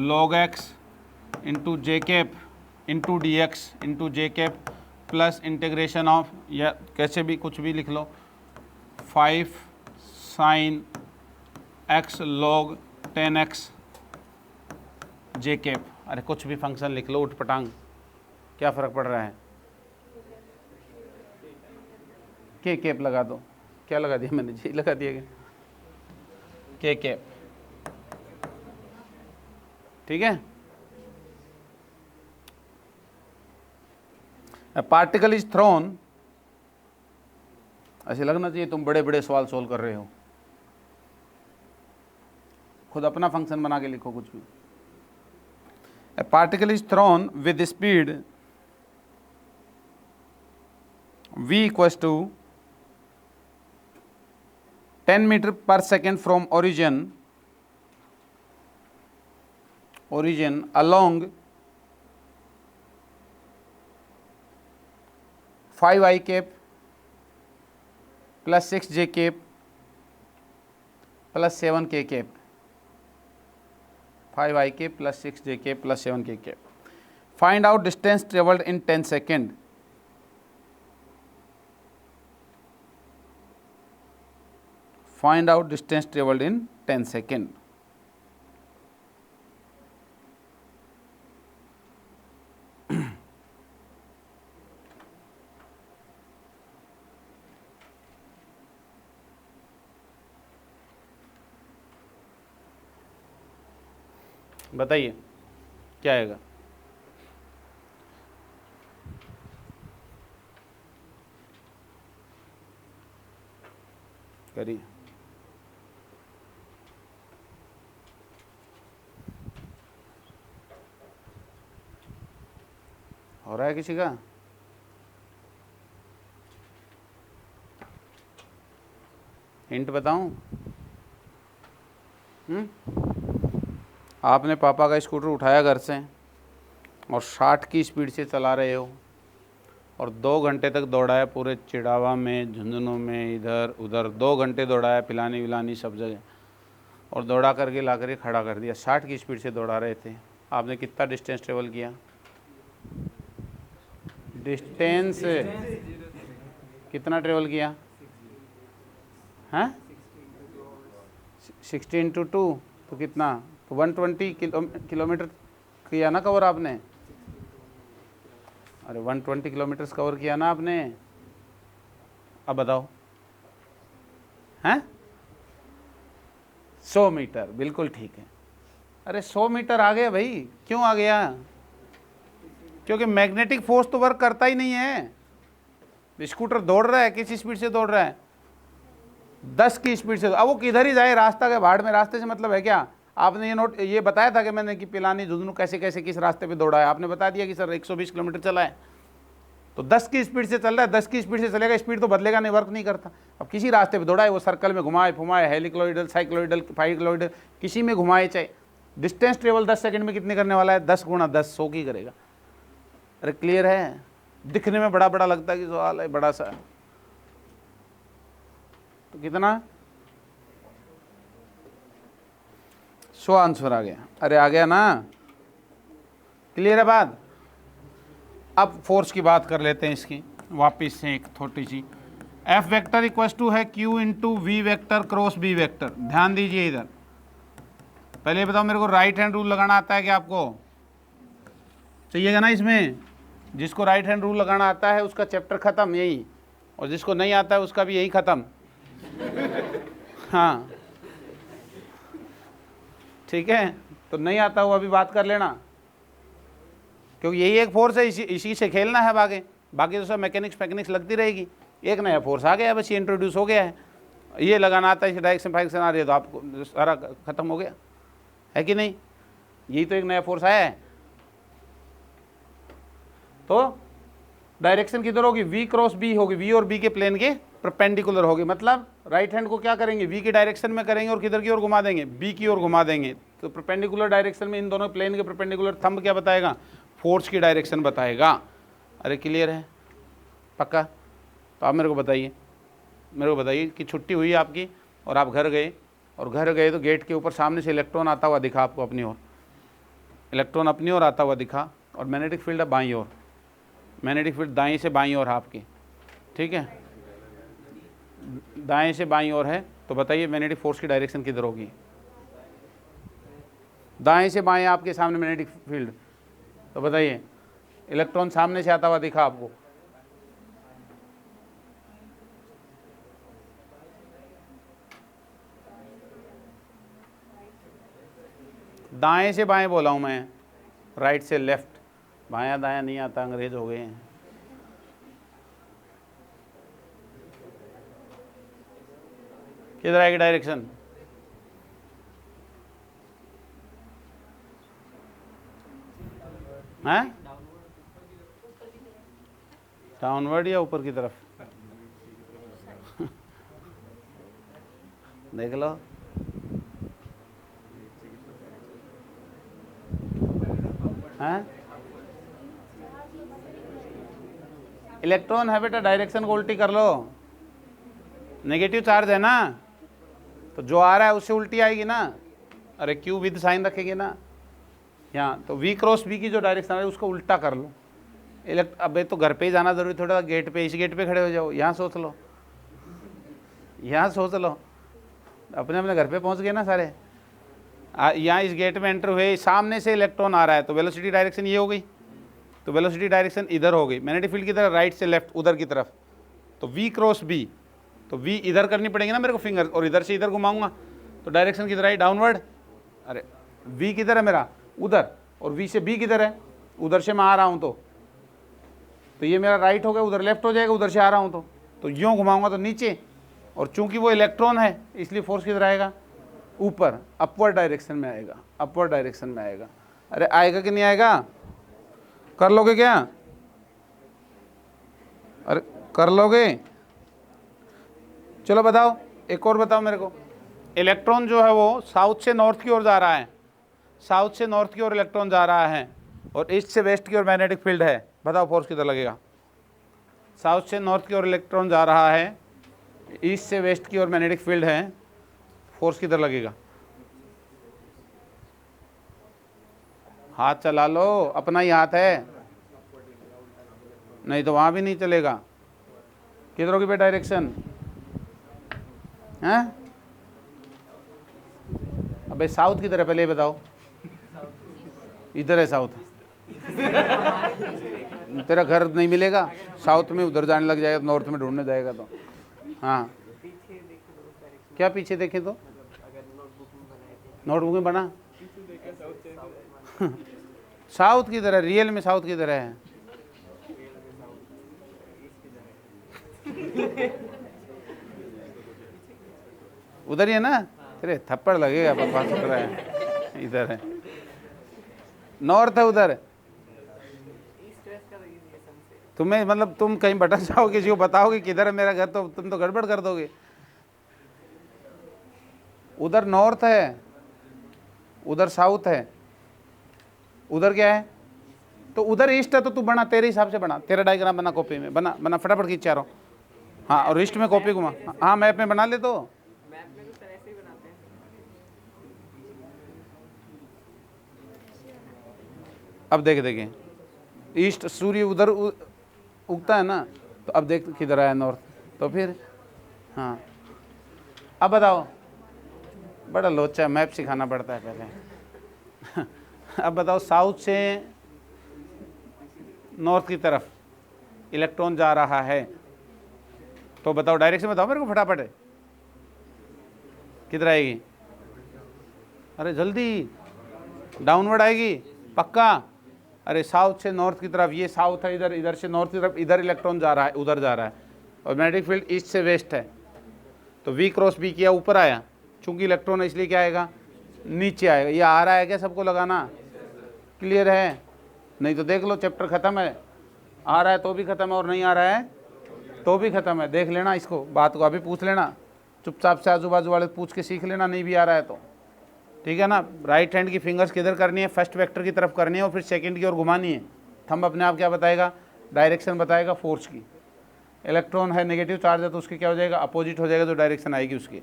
Speaker 1: log x into j cap into d x into j cap plus integration of, या कैसे भी कुछ भी लिख लो, 5 sine x log 10x j cap. अरे कुछ भी फंक्शन लिख लो, उठ पटांग, क्या फ़र्क पड़ रहा है, के कैप लगा दो, क्या लगा दिया मैंने, जी लगा दिया, के कैप, ठीक है। पार्टिकल इज थ्रोन, ऐसे लगना चाहिए तुम बड़े बड़े सवाल सोल्व कर रहे हो, खुद अपना फंक्शन बना के लिखो कुछ भी। A particle is thrown with speed v equals to 10 metre per second from origin along 5 i cap plus 6 J cap plus 7 K cap, 5 i cap plus 6 J cap plus 7 K cap. Find out distance travelled in 10 second. Find out distance travelled in 10 second. बताइए क्या आएगा? करिए। हो रहा है किसी का? हिंट बताऊं? आपने पापा का स्कूटर उठाया घर से और 60 की स्पीड से चला रहे हो और 2 घंटे तक दौड़ाया पूरे चिड़ावा में, झुंझुनू में, इधर उधर 2 घंटे दौड़ाया, पिलानी विलानी सब जगह, और दौड़ा करके ला करके खड़ा कर दिया। 60 की स्पीड से दौड़ा रहे थे। आपने कितना डिस्टेंस ट्रेवल किया? डिस्टेंस कितना ट्रेवल किया? हैं? 60 × 2 तो कितना? तो 120 किलोमीटर किया ना कवर आपने। अरे 120 किलोमीटर्स कवर किया ना आपने। अब बताओ। हैं? 100 मीटर, बिल्कुल ठीक है। अरे 100 मीटर आ गया भाई। क्यों आ गया? क्योंकि मैग्नेटिक फोर्स तो वर्क करता ही नहीं है। स्कूटर दौड़ रहा है, किस स्पीड से दौड़ रहा है? 10 की स्पीड से। अब वो किधर ही जाए, रास्ता के भाड़ में, रास्ते से मतलब है क्या? आपने ये बताया था कि मैंने कि पिलानी झुंझुनू कैसे कैसे किस रास्ते पे दौड़ा है? आपने बता दिया कि सर 120 किलोमीटर चला है। तो 10 की स्पीड से चल रहा है, 10 की स्पीड से चलेगा, स्पीड तो बदलेगा नहीं, वर्क नहीं करता। अब किसी रास्ते पे दौड़ा है, वो सर्कल में घुमाए फुमाए, हेलिक्लोइडल, साइक्लोइडल, फाइक्लोइडल, किसी में घुमाए चाहे, डिस्टेंस ट्रेवल 10 सेकंड में कितने करने वाला है? 10 × 10 100 की करेगा। अरे क्लियर है? दिखने में बड़ा बड़ा लगता है कि सवाल है बड़ा सा, तो कितना? 100 आंसर आ गया। अरे आ गया ना? क्लियर है बात? अब फोर्स की बात कर लेते हैं इसकी वापिस से एक थोड़ी सी। एफ वेक्टर इक्वल टू है Q × V vector cross B vector. ध्यान दीजिए इधर। पहले बताओ मेरे को राइट हैंड रूल लगाना आता है क्या? आपको चाहिएगा ना इसमें? जिसको राइट हैंड रूल लगाना आता है उसका चैप्टर खत्म यही, और जिसको नहीं आता है उसका भी यही खत्म। हाँ ठीक है, तो नहीं आता हुआ अभी बात कर लेना, क्योंकि यही एक फोर्स है, इसी से खेलना है। बाकी तो सब मैकेनिक्स लगती रहेगी। एक नया फोर्स आ गया, बस ये इंट्रोड्यूस हो गया है, ये लगाना आता है, इसे डायरेक्शन फाइक्शन आ रही है, तो आपको सारा खत्म हो गया है कि नहीं? यही तो एक नया फोर्स आया है। तो डायरेक्शन किधर होगी? V × B होगी। V और B के प्लेन के परपेंडिकुलर होगी। मतलब राइट हैंड को क्या करेंगे? V की डायरेक्शन में करेंगे और किधर की ओर घुमा देंगे? B की ओर घुमा देंगे। तो परपेंडिकुलर डायरेक्शन में इन दोनों प्लेन के परपेंडिकुलर थंब क्या बताएगा? फोर्स की डायरेक्शन बताएगा। अरे क्लियर है? पक्का? तो आप मेरे को बताइए कि छुट्टी हुई आपकी और आप घर गए, तो गेट के ऊपर सामने से इलेक्ट्रॉन आता हुआ दिखा आपको अपनी ओर, इलेक्ट्रॉन अपनी ओर आता हुआ दिखा, और मैग्नेटिक फील्ड है बाईं ओर, मैग्नेटिक फील्ड दाएं से बाईं ओर है आपकी, ठीक है, दाएं से बाईं ओर है। तो बताइए मैग्नेटिक फोर्स की डायरेक्शन किधर होगी? दाएं से बाएं आपके सामने मैग्नेटिक फील्ड, तो बताइए इलेक्ट्रॉन सामने से आता हुआ दिखा आपको, दाएं से बाएं बोला हूं मैं, राइट से लेफ्ट, बायां दायां नहीं आता, अंग्रेज हो गए हैं। किधर आएगी डायरेक्शन? हैं? डाउनवर्ड या ऊपर की तरफ? देख लो। हैं? इलेक्ट्रॉन है बेटा, डायरेक्शन को उल्टी कर लो। नेगेटिव चार्ज है ना, तो जो आ रहा है उससे उल्टी आएगी ना। अरे क्यू विद साइन रखेंगे ना यहाँ, तो V × B की जो डायरेक्शन है उसको उल्टा कर लो। अबे तो घर पे ही जाना जरूरी थोड़ा, गेट पे, इस गेट पे खड़े हो जाओ, यहाँ सोच लो, यहाँ सोच लो। अपने अपने घर पे पहुंच गए ना सारे। यहाँ इस गेट में एंटर हुए, सामने से इलेक्ट्रॉन आ रहा है तो वेलोसिटी डायरेक्शन ये हो गई, तो वेलोसिटी डायरेक्शन इधर हो गई, मैग्नेटिक फील्ड की तरफ राइट से लेफ्ट उधर की तरफ, तो v क्रॉस b, तो v इधर करनी पड़ेगी ना मेरे को फिंगर, और इधर से इधर घुमाऊंगा तो डायरेक्शन किधर आई, डाउनवर्ड। अरे v किधर है मेरा, उधर, और v से b किधर है, उधर से मैं आ रहा हूँ तो ये मेरा राइट हो गया, उधर लेफ्ट हो जाएगा, उधर से आ रहा हूँ तो यूँ घुमाऊंगा तो नीचे, और चूंकि वो इलेक्ट्रॉन है इसलिए फोर्स किधर आएगा, ऊपर, अपवर्ड डायरेक्शन में आएगा, अपवर्ड डायरेक्शन में आएगा। अरे आएगा कि नहीं आएगा, कर लोगे क्या, अरे कर लोगे, चलो बताओ, एक और बताओ मेरे को। इलेक्ट्रॉन जो है वो साउथ से नॉर्थ की ओर जा रहा है, साउथ से नॉर्थ की ओर इलेक्ट्रॉन जा रहा है, और ईस्ट से वेस्ट की ओर मैग्नेटिक फील्ड है, बताओ फोर्स किधर लगेगा। साउथ से नॉर्थ की ओर इलेक्ट्रॉन जा रहा है, ईस्ट से वेस्ट की ओर मैग्नेटिक फील्ड है, फोर्स किधर लगेगा। हाथ चला लो, अपना ही हाथ है, नहीं तो वहां भी नहीं चलेगा। किधर होगी बे डायरेक्शन, हैं? अबे साउथ किधर है पहले ये बताओ, इधर है साउथ। तेरा घर नहीं मिलेगा साउथ में, उधर जाने लग जाएगा, नॉर्थ में ढूंढने जाएगा तो। हाँ क्या पीछे देखें तो, नोटबुक में बना साउथ की तरह, रियल में साउथ की तरह है। उधर ही है ना, तेरे थप्पड़ लगेगा, बकवास कर रहा है, इधर है, नॉर्थ है उधर। तुम्हें मतलब तुम कहीं भटक जाओगे, किसी को बताओगे किधर है मेरा घर तो तुम तो गड़बड़ कर दोगे। उधर नॉर्थ है, उधर साउथ है, उधर क्या है, तो उधर ईस्ट है, तो तू बना तेरे हिसाब से बना, तेरा डायग्राम बना कॉपी में, बना बना फटाफट खींच चारों। हाँ और ईस्ट में कॉपी घुमा, हाँ मैप में बना ले, तो
Speaker 2: मैप में तो ऐसे ही बनाते हैं।
Speaker 1: अब देखें ईस्ट सूर्य उधर उगता है ना, तो अब देख किधर आया, नॉर्थ, तो फिर हाँ अब बताओ, बड़ा लोचा, मैप सिखाना पड़ता है पहले। अब बताओ साउथ से नॉर्थ की तरफ इलेक्ट्रॉन जा रहा है, तो बताओ डायरेक्शन बताओ मेरे को फटाफट, किधर आएगी, अरे जल्दी, डाउनवर्ड आएगी पक्का। अरे साउथ से नॉर्थ की तरफ, ये साउथ है इधर, इधर से नॉर्थ की तरफ, इधर इलेक्ट्रॉन जा रहा है, उधर जा रहा है, और मैग्नेटिक फील्ड ईस्ट से वेस्ट है, तो v क्रॉस b किया, ऊपर आया, चूंकि इलेक्ट्रॉन है इसलिए क्या आएगा, नीचे आएगा। ये आ रहा है क्या सबको लगाना, क्लियर है, नहीं तो देख लो चैप्टर ख़त्म है, आ रहा है तो भी ख़त्म है और नहीं आ रहा है तो भी ख़त्म है। देख लेना इसको, बात को अभी पूछ लेना, चुपचाप से आजू बाजू वाले पूछ के सीख लेना, नहीं भी आ रहा है तो, ठीक है ना। राइट हैंड की फिंगर्स किधर करनी है, फर्स्ट वेक्टर की तरफ करनी है, और फिर सेकंड की ओर घुमानी है। थंब अपने आप क्या बताएगा, डायरेक्शन बताएगा फोर्स की। इलेक्ट्रॉन है नेगेटिव चार्ज है तो उसकी क्या हो जाएगा, अपोजिट हो जाएगा, जो डायरेक्शन आएगी उसकी।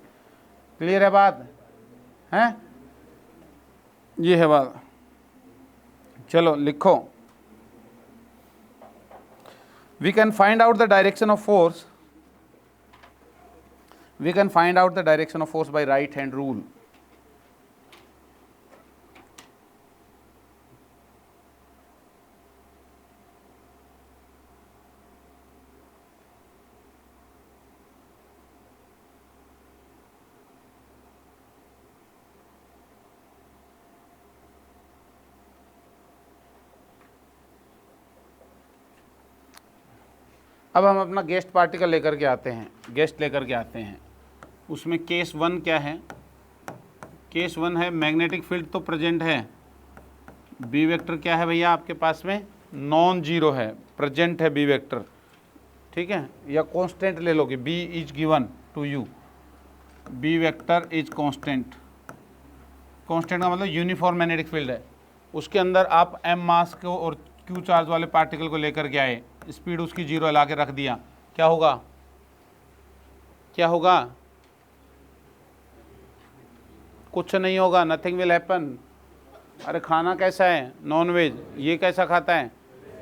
Speaker 1: क्लियर है बात, है ये है बात। चलो लिखो, we can find out the direction of force, we can find out the direction of force by right hand rule. अब हम अपना गेस्ट पार्टिकल लेकर के आते हैं, गेस्ट लेकर के आते हैं। उसमें केस 1 क्या है, केस 1 है मैग्नेटिक फील्ड तो प्रेजेंट है, बी वेक्टर क्या है भैया आपके पास में, नॉन जीरो है, प्रेजेंट है बी वेक्टर, ठीक है, या कांस्टेंट ले लोगे, b is given to you, b vector is constant. Constant का मतलब यूनिफॉर्म मैग्नेटिक फील्ड है, उसके अंदर आप एम मास को और क्यू चार्ज वाले पार्टिकल को लेकर के आए, स्पीड उसकी जीरो ला के रख दिया, क्या होगा, क्या होगा, कुछ नहीं होगा, नथिंग विल हैपन। अरे खाना कैसा है, नॉन वेज, ये कैसा खाता है,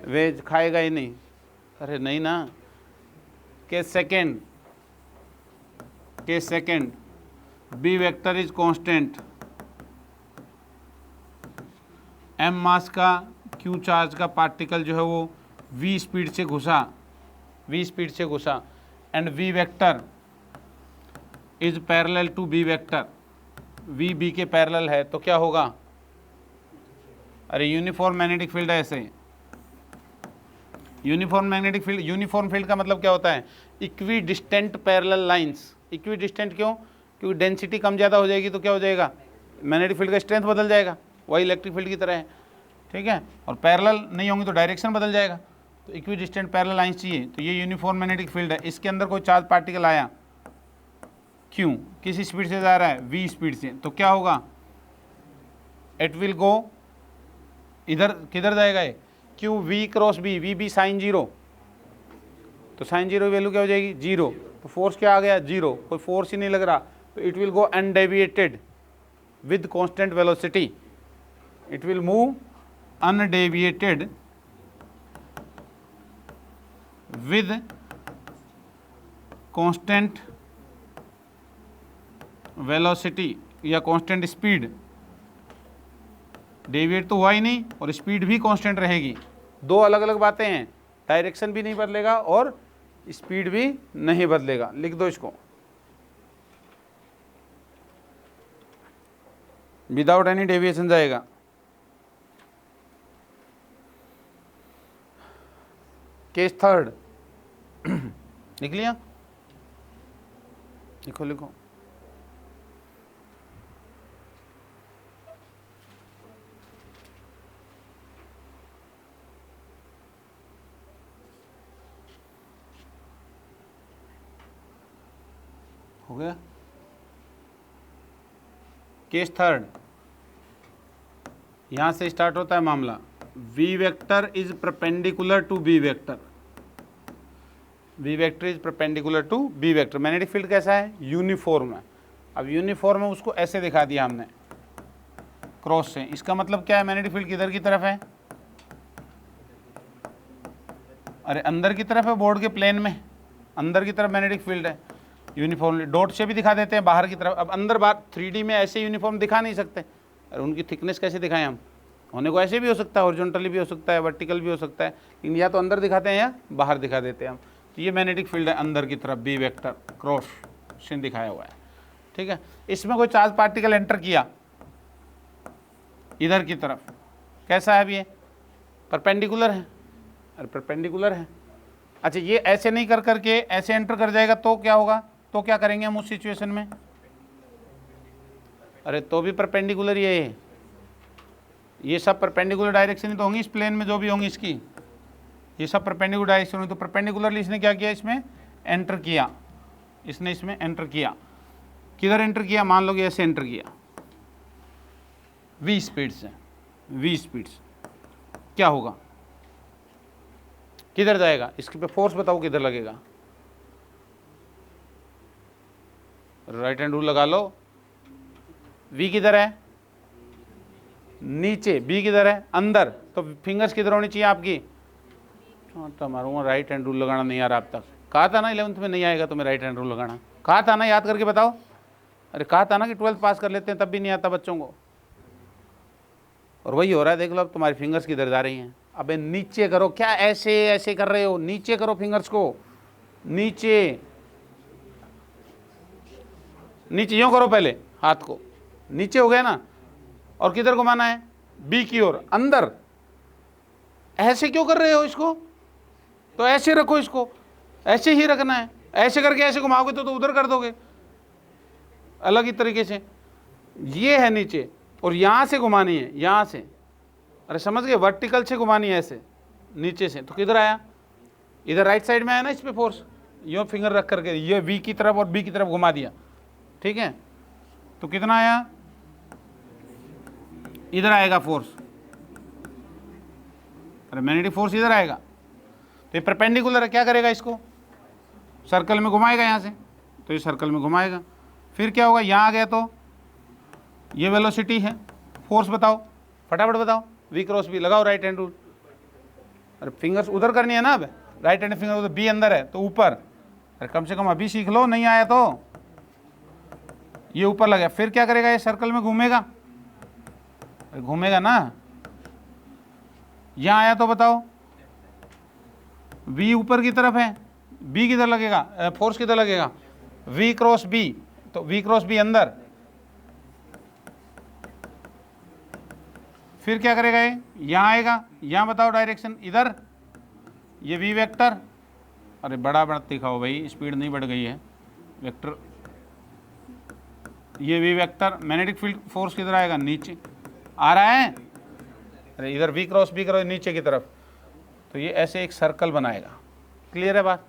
Speaker 1: वेज, खाएगा ही नहीं, अरे नहीं ना। Case second, B vector is constant, M mass का क्यू चार्ज का पार्टिकल जो है वो v स्पीड से घुसा, and v vector is parallel to b vector, v b के पैरेलल है, तो क्या होगा? अरे यूनिफॉर्म मैग्नेटिक फील्ड है ऐसे। Uniform magnetic field, uniform field का मतलब क्या होता है? Equi distant parallel lines. Equi distant क्यों? क्योंकि डेंसिटी कम ज़्यादा हो जाएगी तो क्या हो जाएगा? मैग्नेटिक फील्ड का स्ट्रेंथ बदल जाएगा, वही इलेक्ट्रिक फील्ड की तरह है, ठीक है। और पैरेलल नहीं होंगी तो डायरेक्शन बदल जाएगा। तो इक्वी डिस्टेंट पैरेलल लाइंस चाहिए, तो ये यूनिफॉर्म मैग्नेटिक फील्ड है। इसके अंदर कोई चार्ज पार्टिकल आया, क्यों? किस स्पीड से जा रहा है? v स्पीड से, तो क्या होगा? इट विल गो इधर, किधर जाएगा ये? Q v cross b, v b sine zero, तो साइन जीरो वैल्यू क्या हो जाएगी? जीरो। तो फोर्स क्या आ गया? जीरो, कोई फोर्स ही नहीं लग रहा, तो it will go undeviated with constant velocity, it will move undeviated with constant velocity या कांस्टेंट स्पीड। डेविएट तो हुआ ही नहीं और स्पीड भी कांस्टेंट रहेगी। दो अलग अलग बातें हैं, डायरेक्शन भी नहीं बदलेगा और स्पीड भी नहीं बदलेगा। लिख दो इसको, विदाउट एनी डेविएशन जाएगा। केस थर्ड लिख लिया? लिखो लिखो। हो गया? केस थर्ड, यहां से स्टार्ट होता है मामला। v vector is perpendicular to b vector, v vector is perpendicular to b vector. Magnetic field कैसा है? यूनिफॉर्म है। अब यूनिफॉर्म है, उसको ऐसे दिखा दिया हमने क्रॉस से। इसका मतलब क्या है? मैग्नेटिक फील्ड किधर की तरफ है? अरे अंदर की तरफ है, बोर्ड के प्लेन में अंदर की तरफ मैग्नेटिक फील्ड है। यूनिफॉर्मली डॉट से भी दिखा देते हैं बाहर की तरफ। अब अंदर बाहर 3D में ऐसे यूनिफॉर्म दिखा नहीं सकते, अरे उनकी थिकनेस कैसे दिखाएं हम? होने को ऐसे भी हो सकता है, हॉरिजॉन्टली भी हो सकता है, वर्टिकल भी हो सकता है, लेकिन या तो अंदर दिखाते हैं या बाहर दिखा देते हैं हम। तो ये मैग्नेटिक फील्ड है अंदर की तरफ, बी वेक्टर क्रॉस से दिखाया हुआ है, ठीक है। इसमें कोई चार्ज पार्टिकल एंटर किया इधर की तरफ, कैसा है? अब ये परपेंडिकुलर है, अरे परपेंडिकुलर है। अच्छा, ये ऐसे नहीं कर करके ऐसे एंटर कर जाएगा तो क्या होगा? तो क्या करेंगे हम उस सिचुएशन में? अरे तो भी परपेंडिकुलर ही है ये सब परपेंडिकुलर डायरेक्शन ही तो होंगी इस प्लेन में, जो भी होंगी इसकी, ये सब परपेंडिकुलर डायरेक्शन होगी। तो परपेंडिकुलरली इसने क्या किया? इसमें एंटर किया, इसने इसमें एंटर किया। किधर एंटर किया? मान लो कि ऐसे एंटर किया v स्पीड से, v स्पीड से, क्या होगा? किधर जाएगा? इसके पे फोर्स बताओ किधर लगेगा? राइट हैंड रूल लगा लो। v किधर है? नीचे। b किधर है? अंदर। तो फिंगर्स किधर होनी चाहिए आपकी? तो मारूंगा, राइट हैंड रूल लगाना नहीं आ रहा अब तक। कहा था ना 11th में नहीं आएगा तुम्हें राइट हैंड रूल लगाना, कहा था ना, याद करके बताओ। अरे कहा था ना कि 12th पास कर लेते हैं तब भी नहीं आता बच्चों को, और वही हो रहा है। देख लो अब तुम्हारी फिंगर्स किधर जा रही हैं। अबे नीचे करो, क्या ऐसे ऐसे कर रहे हो? नीचे करो फिंगर्स को, नीचे नीचे यूँ करो, पहले हाथ को नीचे, हो गया ना। और किधर घुमाना है? बी की ओर, अंदर। ऐसे क्यों कर रहे हो इसको? तो ऐसे रखो इसको, ऐसे ही रखना है। ऐसे करके ऐसे घुमाओगे तो उधर कर दोगे अलग ही तरीके से। ये है नीचे, और यहां से घुमानी है, यहां से। अरे समझ गए? वर्टिकल से घुमानी है ऐसे नीचे से। तो किधर आया? इधर राइट साइड में आया ना इस पे फोर्स। यो फिंगर रख करके ये वी की तरफ और बी की तरफ घुमा दिया, ठीक है। तो कितना आया? इधर आएगा फोर्स, अरे मैग्नेटिक फोर्स इधर आएगा। तो ये परपेंडिकुलर है, क्या करेगा? इसको सर्कल में घुमाएगा यहाँ से, तो ये सर्कल में घुमाएगा। फिर क्या होगा? यहाँ आ गया तो ये वेलोसिटी है। फोर्स बताओ, फटाफट बताओ। v क्रॉस b लगाओ राइट हैंड रूल। अरे फिंगर्स उधर करनी है ना, अब राइट हैंड फिंगर उधर, b अंदर है तो ऊपर। अरे कम से कम अभी सीख लो, नहीं आया तो। ये ऊपर लगा, फिर क्या करेगा, ये सर्कल में घूमेगा, घूमेगा ना। यहां आया तो बताओ, v ऊपर की तरफ है, b किधर लगेगा, फोर्स किधर लगेगा, v क्रॉस b, तो v क्रॉस b अंदर, फिर क्या करेगा, ये यहां आएगा, यहां बताओ डायरेक्शन इधर, ये v वेक्टर, अरे बड़ा बड़ा दिखाओ भाई, स्पीड नहीं बढ़ गई है, वेक्टर, ये v vector, magnetic field force किधर आएगा, नीचे आ रहा है, अरे इधर v क्रॉस b क्रॉस नीचे की तरफ, तो ये ऐसे एक सर्कल बनाएगा। क्लियर है बात,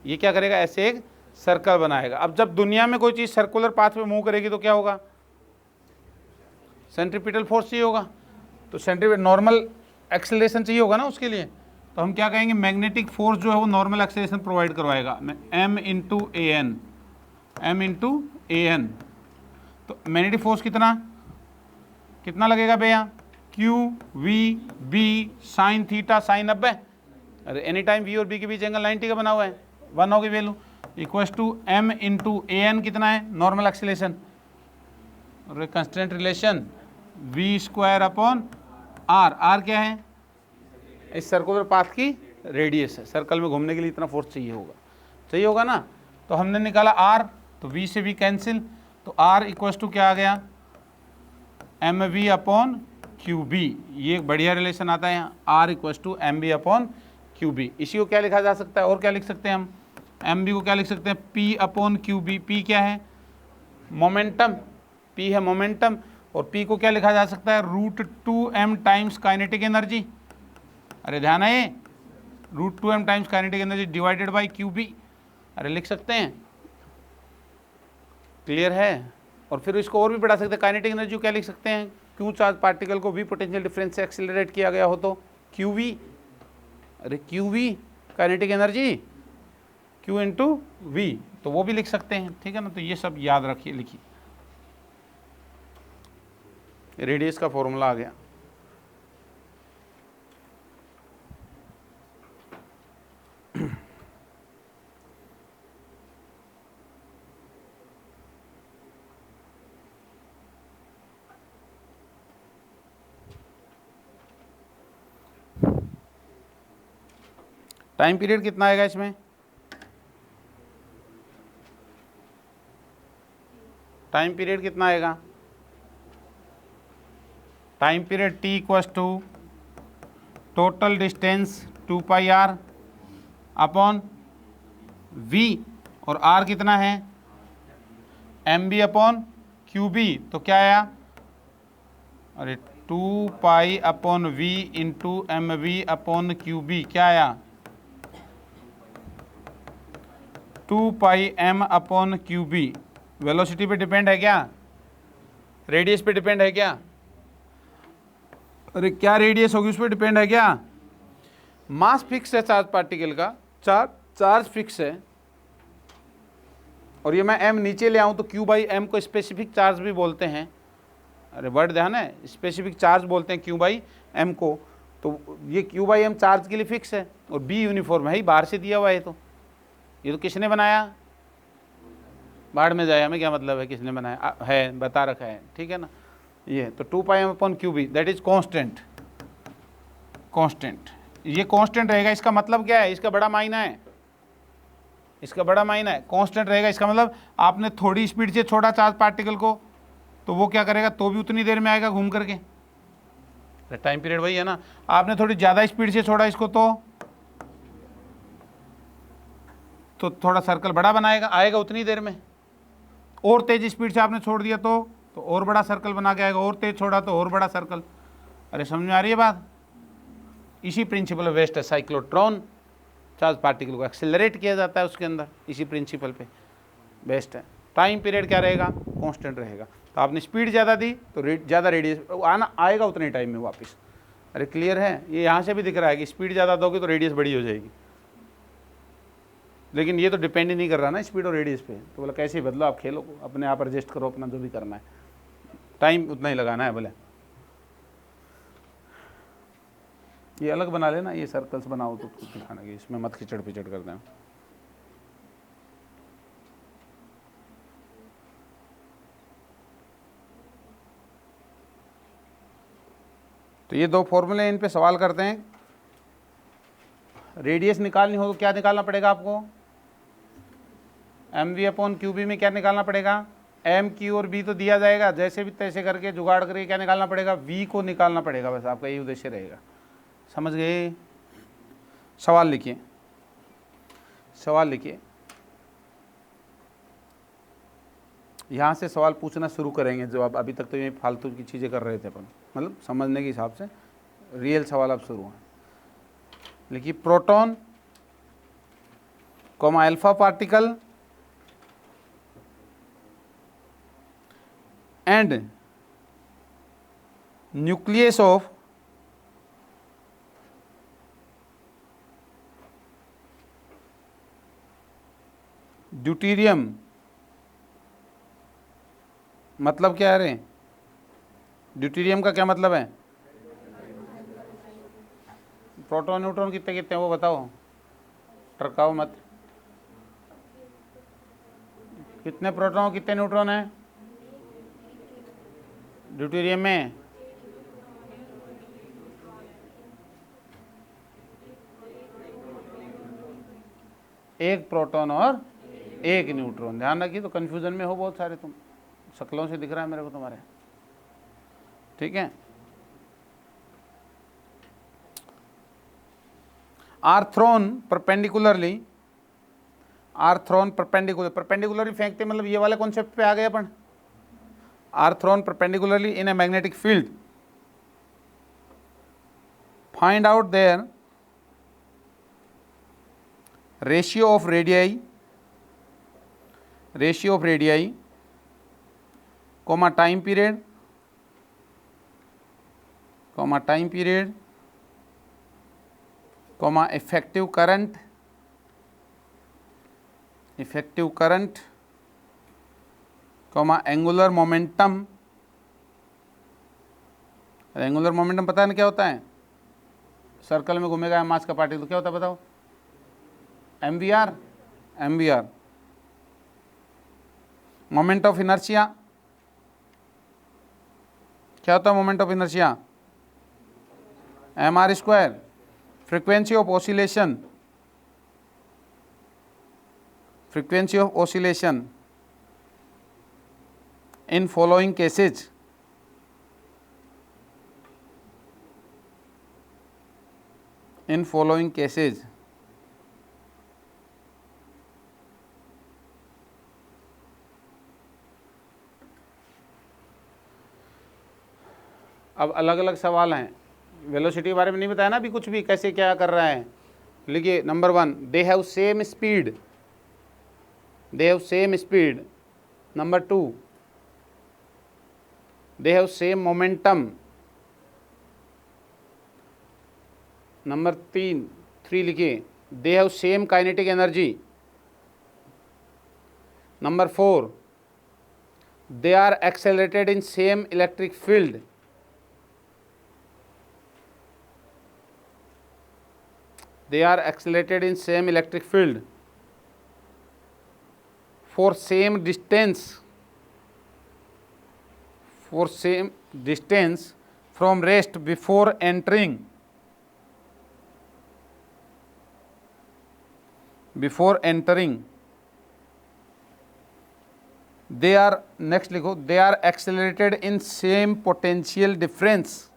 Speaker 1: ये क्या करेगा, ऐसे एक सर्कल बनाएगा। अब जब दुनिया में कोई चीज़ सर्कुलर पाथ में मूव करेगी तो क्या होगा, सेंट्रीपिटल फोर्स चाहिए होगा, तो सेंट्रीपिटल नॉर्मल एक्सेलरेशन चाहिए होगा ना उसके लिए, तो हम क्या कहेंगे, मैग्नेटिक फोर्स जो है वो नॉर्मल एक्सेलरेशन प्रोवाइड करवाएगा, m into a n, m into a n. तो मैग्नेटिक फोर्स कितना लगेगा भैया, q v b sine theta sine 90, अरे एनी टाइम वी और बी के बीच एंगल 90 का बना हुआ है, 1 होगी value, equals to m into a n, कितना है नॉर्मल एक्सेलरेशन, और constant relation v square upon r, r क्या है, इस सर्कुलर पाथ की रेडियस है, सर्कल में घूमने के लिए इतना फोर्स चाहिए होगा ना। तो हमने निकाला r, तो v से v कैंसिल, तो r इक्वल्स टू क्या आ गया, m v upon Q b, ये एक बढ़िया रिलेशन आता है यहाँ, r equals to m b upon Q b. इसी को क्या लिखा जा सकता है, और क्या लिख सकते हैं हम, एम बी को क्या लिख सकते हैं, p upon Q b, p क्या है मोमेंटम, p है मोमेंटम, और p को क्या लिखा जा सकता है, √2m टाइम्स काइनेटिक एनर्जी, अरे ध्यान है ये, √2m times kinetic energy divided by q b, अरे लिख सकते हैं, क्लियर है। और फिर इसको और भी बढ़ा सकते हैं, काइनेटिक एनर्जी क्या लिख सकते हैं, क्यू चार्ज पार्टिकल को v पोटेंशियल डिफरेंस से एक्सीलरेट किया गया हो तो क्यू वी, अरे q v kinetic energy q into v, तो वो भी लिख सकते हैं, ठीक है ना। तो ये सब याद रखिए, लिखिए, रेडियस का फॉर्मूला आ गया। टाइम पीरियड कितना आएगा इसमें, टाइम पीरियड कितना आएगा, time period t equals to total distance 2 pi r upon v, और r कितना है m b upon Q b, तो क्या आया, अरे 2 pi upon v into m v upon Q b, क्या आया 2 pi m upon Q b. Velocity पे डिपेंड है क्या, रेडियस पे डिपेंड है क्या, अरे क्या रेडियस होगी उस पर डिपेंड है क्या, मास फिक्स है चार्ज पार्टिकल का, चार्ज फिक्स है, और ये मैं m नीचे ले आऊँ तो q बाई एम को स्पेसिफिक चार्ज भी बोलते हैं, अरे वर्ड ध्यान है, स्पेसिफिक चार्ज बोलते हैं q बाई एम को, तो ये q बाई एम चार्ज के लिए फिक्स है, और b यूनिफॉर्म है ही, बाहर से दिया हुआ है, तो ये तो किसने बनाया, बाहर में जाए, हमें क्या मतलब है किसने बनाया, है बता रखा है, ठीक है ना। ये तो 2 pi M upon Q B, that is constant, constant, ये कांस्टेंट रहेगा, इसका मतलब क्या है, इसका बड़ा मायना है, इसका बड़ा मायना है, कांस्टेंट रहेगा, इसका मतलब आपने थोड़ी स्पीड से छोड़ा चार्ज पार्टिकल को, तो वो क्या करेगा, तो भी उतनी देर में आएगा घूम करके, टाइम पीरियड वही है ना। आपने थोड़ी ज़्यादा स्पीड से छोड़ा इसको, तो थोड़ा सर्कल बड़ा बनाएगा, आएगा उतनी देर में, और तेज स्पीड से आपने छोड़ दिया तो और बड़ा सर्कल बना के आएगा, और तेज छोड़ा तो और बड़ा सर्कल, अरे समझ में आ रही है बात। इसी प्रिंसिपल वेस्ट है साइक्लोट्रॉन, चार्ज पार्टिकल को एक्सेलरेट किया जाता है उसके अंदर, इसी प्रिंसिपल पे बेस्ट है। टाइम पीरियड क्या रहेगा, कांस्टेंट रहेगा, तो आपने स्पीड ज़्यादा दी तो ज़्यादा रेडियस आएगा उतने टाइम में वापस, अरे क्लियर है। ये यहाँ से भी दिख रहा है कि स्पीड ज़्यादा दोगे तो रेडियस बड़ी हो जाएगी, लेकिन ये तो डिपेंड ही नहीं कर रहा ना स्पीड और रेडियस पे, तो बोला कैसे ही बदलो, आप खेलो, अपने आप एडजस्ट करो, अपना जो भी करना है, टाइम उतना ही लगाना है। बोले ये अलग बना लेना, ये सर्कल्स बनाओ तो दिखाना कि इसमें मत खिचड़ पिचड़ कर दें। तो ये दो फॉर्मूले, इन पे सवाल करते हैं। रेडियस निकालनी हो तो क्या निकालना पड़ेगा आपको, m v upon Q b में क्या निकालना पड़ेगा, एम क्यू और बी तो दिया जाएगा, जैसे भी तैसे करके जुगाड़ करके क्या निकालना पड़ेगा, वी को निकालना पड़ेगा। बस आपका यही उद्देश्य रहेगा। समझ गए। सवाल लिखिए, सवाल लिखिए। यहाँ से सवाल पूछना शुरू करेंगे। जो आप अभी तक तो ये फालतू की चीज़ें कर रहे थे अपन, मतलब समझने के हिसाब से रियल सवाल अब शुरू हैं। लिखिए proton comma alpha particle and nucleus of deuterium. मतलब क्या है रे, ड्यूटेरियम का क्या मतलब है, प्रोटॉन न्यूट्रॉन कितने कितने वो बताओ, टरकाओ मत। कितने प्रोटॉन कितने न्यूट्रॉन हैं ड्यूटेरियम में, एक प्रोटॉन और एक न्यूट्रॉन। ध्यान रखिए, तो कंफ्यूजन में हो बहुत सारे तुम, शक्लों से दिख रहा है मेरे को तुम्हारे। ठीक है। Are thrown perpendicularly, are thrown perpendicularly फेंकते, मतलब ये वाले कॉन्सेप्ट पे आ गए अपन। Are thrown perpendicularly in a magnetic field, find out their ratio of radii, comma time period, comma effective current, comma angular momentum. Angular momentum पता है ना क्या होता है, सर्कल में घूमेगा मास का पार्टिकल, क्या होता है बताओ, M V R. Moment of inertia, क्या होता है moment of inertia, M R square. Frequency of oscillation in following cases, अब अलग अलग सवाल हैं। वेलोसिटी के बारे में नहीं बताया ना अभी कुछ भी, कैसे क्या कर रहा है। लिखिए number 1, they have same speed. Number 2, they have same momentum. Number 3 लिखिए, they have same kinetic energy. Number 4, they are accelerated in same electric field. They are accelerated in same electric field for same distance from rest before entering they are, next लिखो, they are accelerated in same potential difference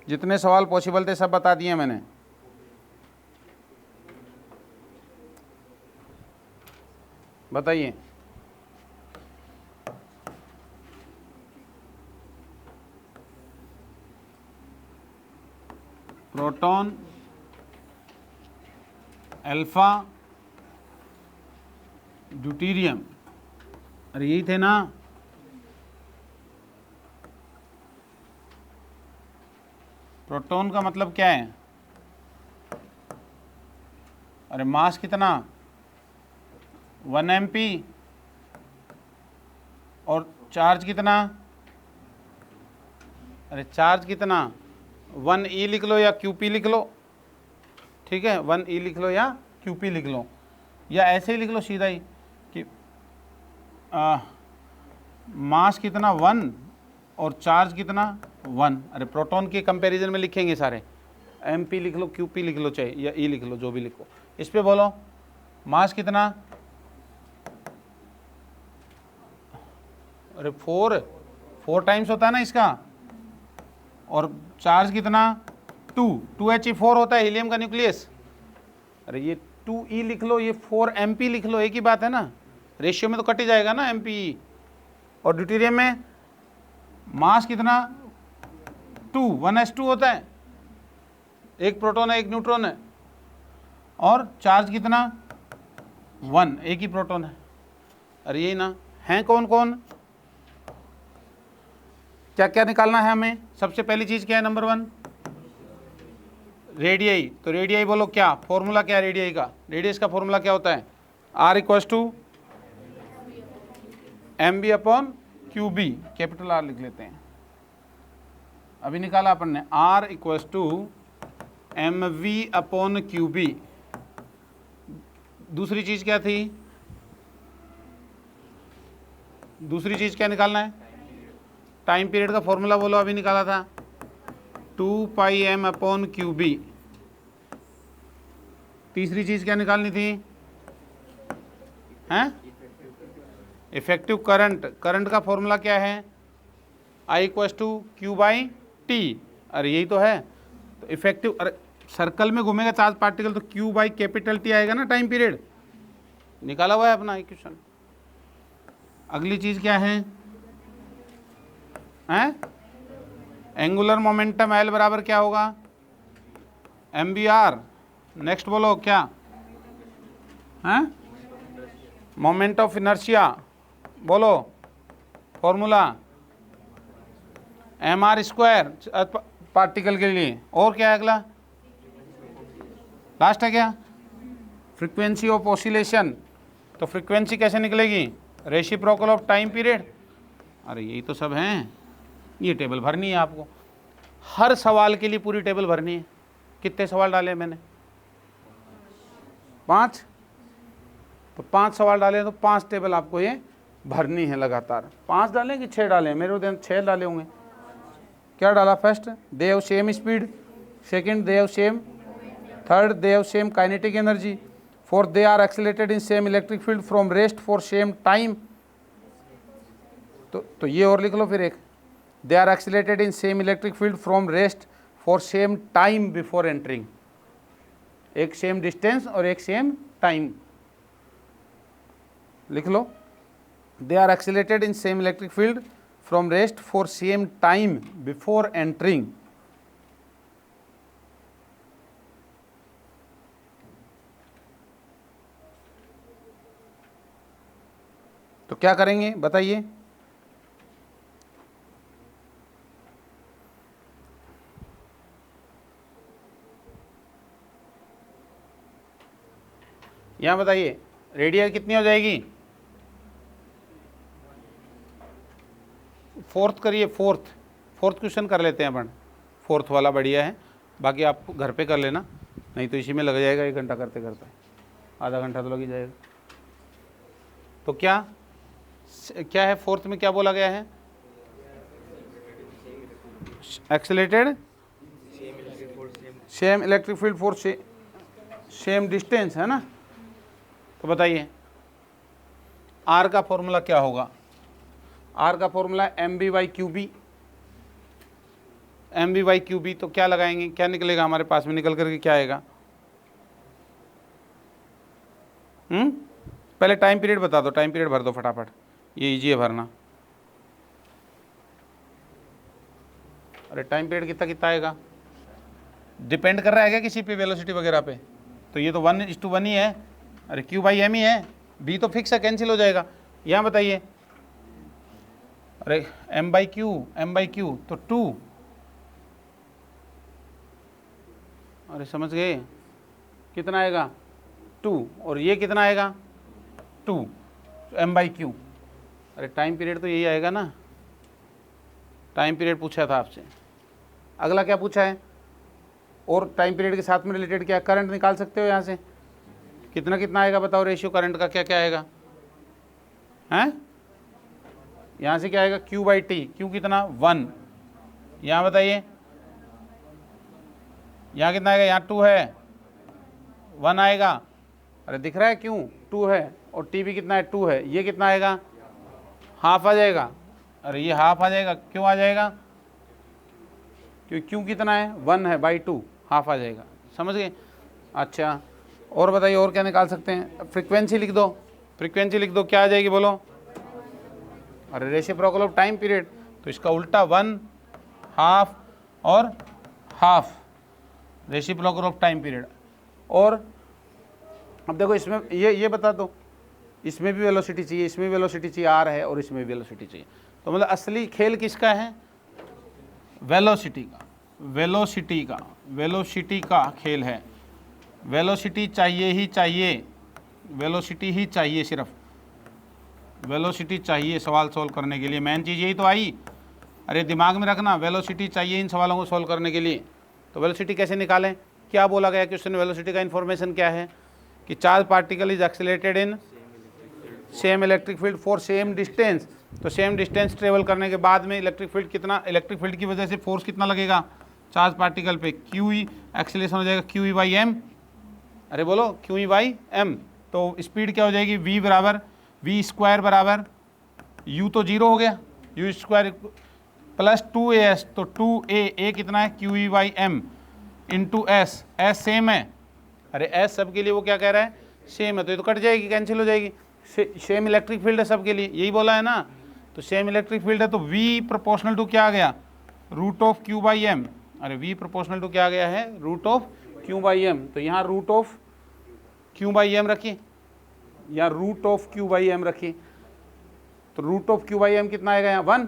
Speaker 1: जितने सवाल पॉसिबल थे सब बता दिए मैंने। बताइए। प्रोटॉन, अल्फा, ड्यूटेरियम, अरे यही थे ना। प्रोटॉन का मतलब क्या है? अरे मास कितना? 1 MP, और चार्ज कितना? अरे चार्ज कितना? 1E लिख लो या QP लिख लो, ठीक है, 1E लिख लो या QP लिख लो, या ऐसे ही लिख लो सीधा ही कि मास कितना 1 और चार्ज कितना 1। अरे प्रोटॉन के कंपैरिजन में लिखेंगे सारे, MP लिख लो, QP लिख लो चाहे, या E लिख लो, जो भी लिखो। इस पे बोलो मास कितना? अरे 4 टाइम्स होता है ना इसका, और चार्ज कितना 2He4 होता है हीलियम का न्यूक्लियस। अरे ये 2E लिख लो, ये 4 MP लिख लो, एक ही बात है ना, रेशियो में तो कट ही जाएगा ना MP। और ड्यूटेरियम में मास कितना 2, 1s2 होता है, एक प्रोटॉन है एक न्यूट्रॉन है, और चार्ज कितना 1, एक ही प्रोटॉन है। अरे यही ना, हैं कौन कौन, क्या क्या निकालना है हमें? सबसे पहली चीज क्या है? Number 1 radii. तो रेडियई बोलो क्या, फॉर्मूला क्या है रेडियई का? रेडियस का फॉर्मूला क्या होता है? R = MB/QB, कैपिटल R लिख लेते हैं, अभी निकाला अपन ने। R = MV/QB। दूसरी चीज क्या थी? दूसरी चीज क्या निकालना है? टाइम पीरियड का फॉर्मूला बोलो, अभी निकाला था 2πm/QB। तीसरी चीज क्या निकालनी थी? हैं? Effective current. करंट का फॉर्मूला क्या है? I = Q/T। अरे यही तो है। तो इफेक्टिव, अरे सर्कल में घूमेगा चार्ज पार्टिकल तो Q/T आएगा ना, टाइम पीरियड निकाला हुआ है अपना इक्वेशन। अगली चीज क्या है? हैं? एंगुलर मोमेंटम L बराबर क्या होगा? MBR। नेक्स्ट बोलो क्या? हैं? मोमेंट ऑफ इनर्शिया बोलो, फॉर्मूला mr² पार्टिकल के लिए। और क्या है अगला? लास्ट है क्या? Frequency of oscillation. तो फ्रीक्वेंसी कैसे निकलेगी? Reciprocal of time period. अरे यही तो सब हैं, ये टेबल भरनी है आपको, हर सवाल के लिए पूरी टेबल भरनी है। कितने सवाल डाले मैंने? 5। तो 5 सवाल डाले तो 5 टेबल आपको ये भरनी है लगातार। 5 डालें कि 6 डालें? मेरे उधर 6 डाले होंगे। क्या डाला? First, they have same speed. Second, they have same. Third, they have same kinetic energy. Fourth, they are accelerated in same electric field from rest for same time. तो ये और लिख लो फिर एक, they are accelerated in same electric field from rest for same time before entering. एक सेम डिस्टेंस और एक सेम टाइम लिख लो। They are accelerated in same electric field from rest for same time before entering. तो क्या करेंगे बताइए? यहां बताइए रेडियस कितनी हो जाएगी? फोर्थ करिए, फोर्थ क्वेश्चन कर लेते हैं अपन। फोर्थ वाला बढ़िया है, बाकी आप घर पे कर लेना, नहीं तो इसी में लग जाएगा 1 घंटा करते करते, आधा घंटा तो लग ही जाएगा। तो क्या है फोर्थ में? क्या बोला गया है? Accelerated same electric field for same distance, है ना? तो बताइए R का फॉर्मूला क्या होगा? R का फॉर्मूला MB/QB। MB/QB तो क्या लगाएंगे? क्या निकलेगा हमारे पास में? निकल करके क्या आएगा? पहले टाइम पीरियड बता दो, टाइम पीरियड भर दो फटाफट, ये इजी है भरना। अरे टाइम पीरियड कितना कितना आएगा? डिपेंड कर रहा है क्या किसी पे वेलोसिटी वगैरह पे? तो ये तो 1:1 ही है। अरे Q बाई एम ही है, B तो फिक्स है, कैंसिल हो जाएगा। यहाँ बताइए, अरे M बाई क्यू तो 2, अरे समझ गए कितना आएगा 2, और ये कितना आएगा 2, M बाई क्यू। अरे टाइम पीरियड तो यही आएगा ना, टाइम पीरियड पूछा था आपसे। अगला क्या पूछा है, और टाइम पीरियड के साथ में रिलेटेड क्या, करंट निकाल सकते हो यहाँ से, कितना कितना आएगा बताओ, रेशियो करंट का क्या क्या आएगा, हैं? यहाँ से क्या आएगा Q बाई टी, Q कितना 1, यहाँ बताइए, यहाँ कितना आएगा, यहाँ 2 है, 1 आएगा। अरे दिख रहा है क्यों 2 है, और टी भी कितना है 2 है, ये कितना आएगा हाफ आ जाएगा। अरे ये हाफ आ जाएगा, क्यों आ जाएगा, क्योंकि क्यों कितना है 1 है बाई 2, हाफ आ जाएगा। समझ गए? अच्छा और बताइए और क्या निकाल सकते हैं, फ्रीक्वेंसी लिख दो, फ्रीक्वेंसी लिख दो, क्या आ जाएगी बोलो, अरे रेसिप्रोकल ऑफ टाइम पीरियड, तो इसका उल्टा 1 हाफ और half, reciprocal of time period. और अब देखो इसमें ये बता दो, इसमें भी वेलोसिटी चाहिए, इसमें भी वेलोसिटी चाहिए, आर है, और इसमें भी वेलोसिटी चाहिए। तो मतलब असली खेल किसका है, वेलोसिटी का, वेलोसिटी का खेल है। वेलोसिटी चाहिए ही चाहिए, वेलोसिटी ही चाहिए, सिर्फ वेलोसिटी चाहिए सवाल सोल्व करने के लिए, मेन चीज़ यही तो आई। अरे दिमाग में रखना, वेलोसिटी चाहिए इन सवालों को सोल्व करने के लिए। तो वेलोसिटी कैसे निकालें, क्या बोला गया क्वेश्चन, वेलोसिटी का इन्फॉर्मेशन क्या है कि charge particle is accelerated in same electric field for same distance. तो सेम डिस्टेंस ट्रेवल करने के बाद में इलेक्ट्रिक फील्ड कितना, इलेक्ट्रिक फील्ड की वजह से फोर्स कितना लगेगा चार्ज पार्टिकल पे, क्यू ई, एक्सेलरेशन हो जाएगा क्यू ई बाई एम। अरे बोलो क्यू ई बाई एम। तो स्पीड क्या हो जाएगी, वी बराबर वी स्क्वायर बराबर, यू तो 0 हो गया, यू स्क्वायर प्लस 2as, तो 2a कितना है Q E by M into S, S same है। अरे एस सबके लिए वो क्या कह रहा है, सेम है, तो ये तो कट जाएगी, कैंसिल हो जाएगी। सेम इलेक्ट्रिक फील्ड है सबके लिए, यही बोला है ना, तो सेम इलेक्ट्रिक फील्ड है, तो v प्रोपोर्शनल टू क्या आ गया, root of Q by M. अरे v प्रोपोर्शनल टू क्या आ गया है, root of Q by M. तो यहाँ root of Q by M रखिए, या root of Q by M रखिए, तो root of Q by M कितना आएगा यहाँ 1,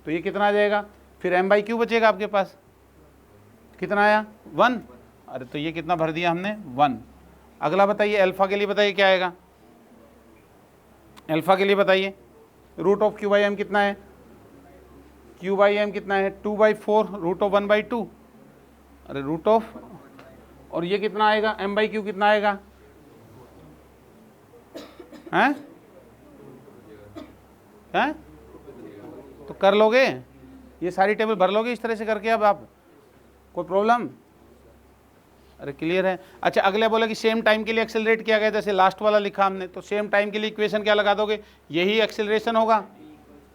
Speaker 1: तो ये कितना आ जाएगा, फिर एम बाई क्यू बचेगा आपके पास, कितना आया 1। अरे तो ये कितना भर दिया हमने 1। अगला बताइए अल्फा के लिए, बताइए क्या आएगा, अल्फा के लिए बताइए, root of Q by M कितना है, क्यू बाई एम कितना है 2/4 रूट ऑफ 1/2। अरे रूट ऑफ, और ये कितना आएगा एम बाई क्यू कितना आएगा, हैं हैं, तो कर लोगे, ये सारी टेबल भर लोगे इस तरह से करके, अब आप कोई प्रॉब्लम, अरे क्लियर है। अच्छा अगले बोले कि सेम टाइम के लिए एक्सेलरेट किया गया, जैसे लास्ट वाला लिखा हमने, तो सेम टाइम के लिए इक्वेशन क्या लगा दोगे, यही एक्सेलरेशन होगा,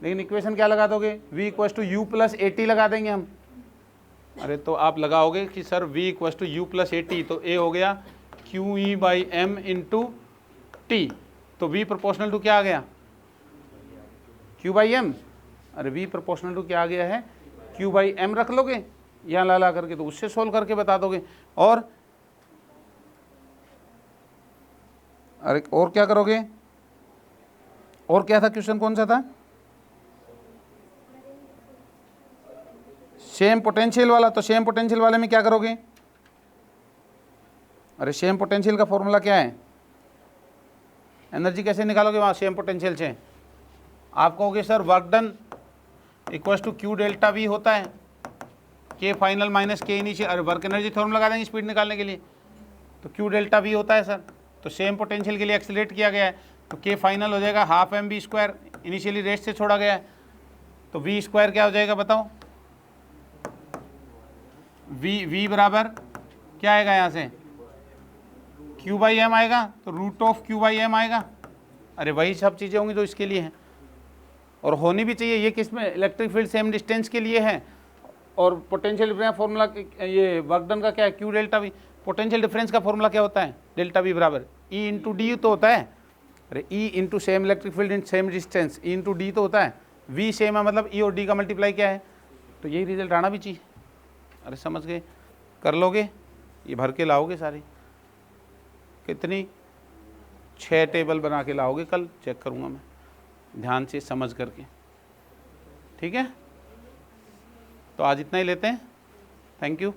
Speaker 1: लेकिन इक्वेशन क्या लगा दोगे, v equals to U plus A T लगा देंगे हम। अरे तो आप लगाओगे कि sir v equals to U plus A T, तो a हो गया Q E by M into T, तो v प्रोपोर्शनल टू क्या आ गया, q बाई एम। अरे v प्रोपोर्शनल टू क्या आ गया है, q बाई एम रख लोगे यहाँ ला करके, तो उससे सोल्व करके बता दोगे। और अरे और क्या करोगे, और क्या था क्वेश्चन, कौन सा था, सेम पोटेंशियल वाला, तो सेम पोटेंशियल वाले में क्या करोगे, अरे सेम पोटेंशियल का फॉर्मूला क्या है, एनर्जी कैसे निकालोगे वहाँ सेम पोटेंशियल से, आप कहोगे sir work done equals to Q delta V होता है, K final minus K initial, अरे वर्क एनर्जी थ्योरम लगा देंगे स्पीड निकालने के लिए, तो क्यू डेल्टा वी होता है सर। तो सेम पोटेंशियल के लिए एक्सेलरेट किया गया है, तो के फाइनल हो जाएगा half M B square, initially rest से छोड़ा गया है, तो वी स्क्वायर क्या हो जाएगा बताओ, वी बराबर क्या आएगा यहाँ से, क्यू बाई एम आएगा, तो root of Q by M आएगा। अरे वही सब चीज़ें होंगी जो इसके लिए हैं, और होनी भी चाहिए। ये किस में, इलेक्ट्रिक फील्ड सेम डिस्टेंस के लिए है, और पोटेंशियल डिफरेंस फार्मूला, ये वर्क डन का क्या है, Q delta we. Potential difference का फॉर्मूला क्या होता है, डेल्टा वी बराबर ई इंटू डी तो होता है, अरे E into same electric field in same distance, E into D तो होता है, वी सेम है, मतलब ई और डी का मल्टीप्लाई क्या है, तो यही रिजल्ट आना भी चाहिए। अरे समझ गए। कर लोगे? ये भर के लाओगे सारी? कितनी? 6 टेबल बना के लाओगे कल, चेक करूँगा मैं ध्यान से समझ करके, ठीक है? तो आज इतना ही लेते हैं। Thank you.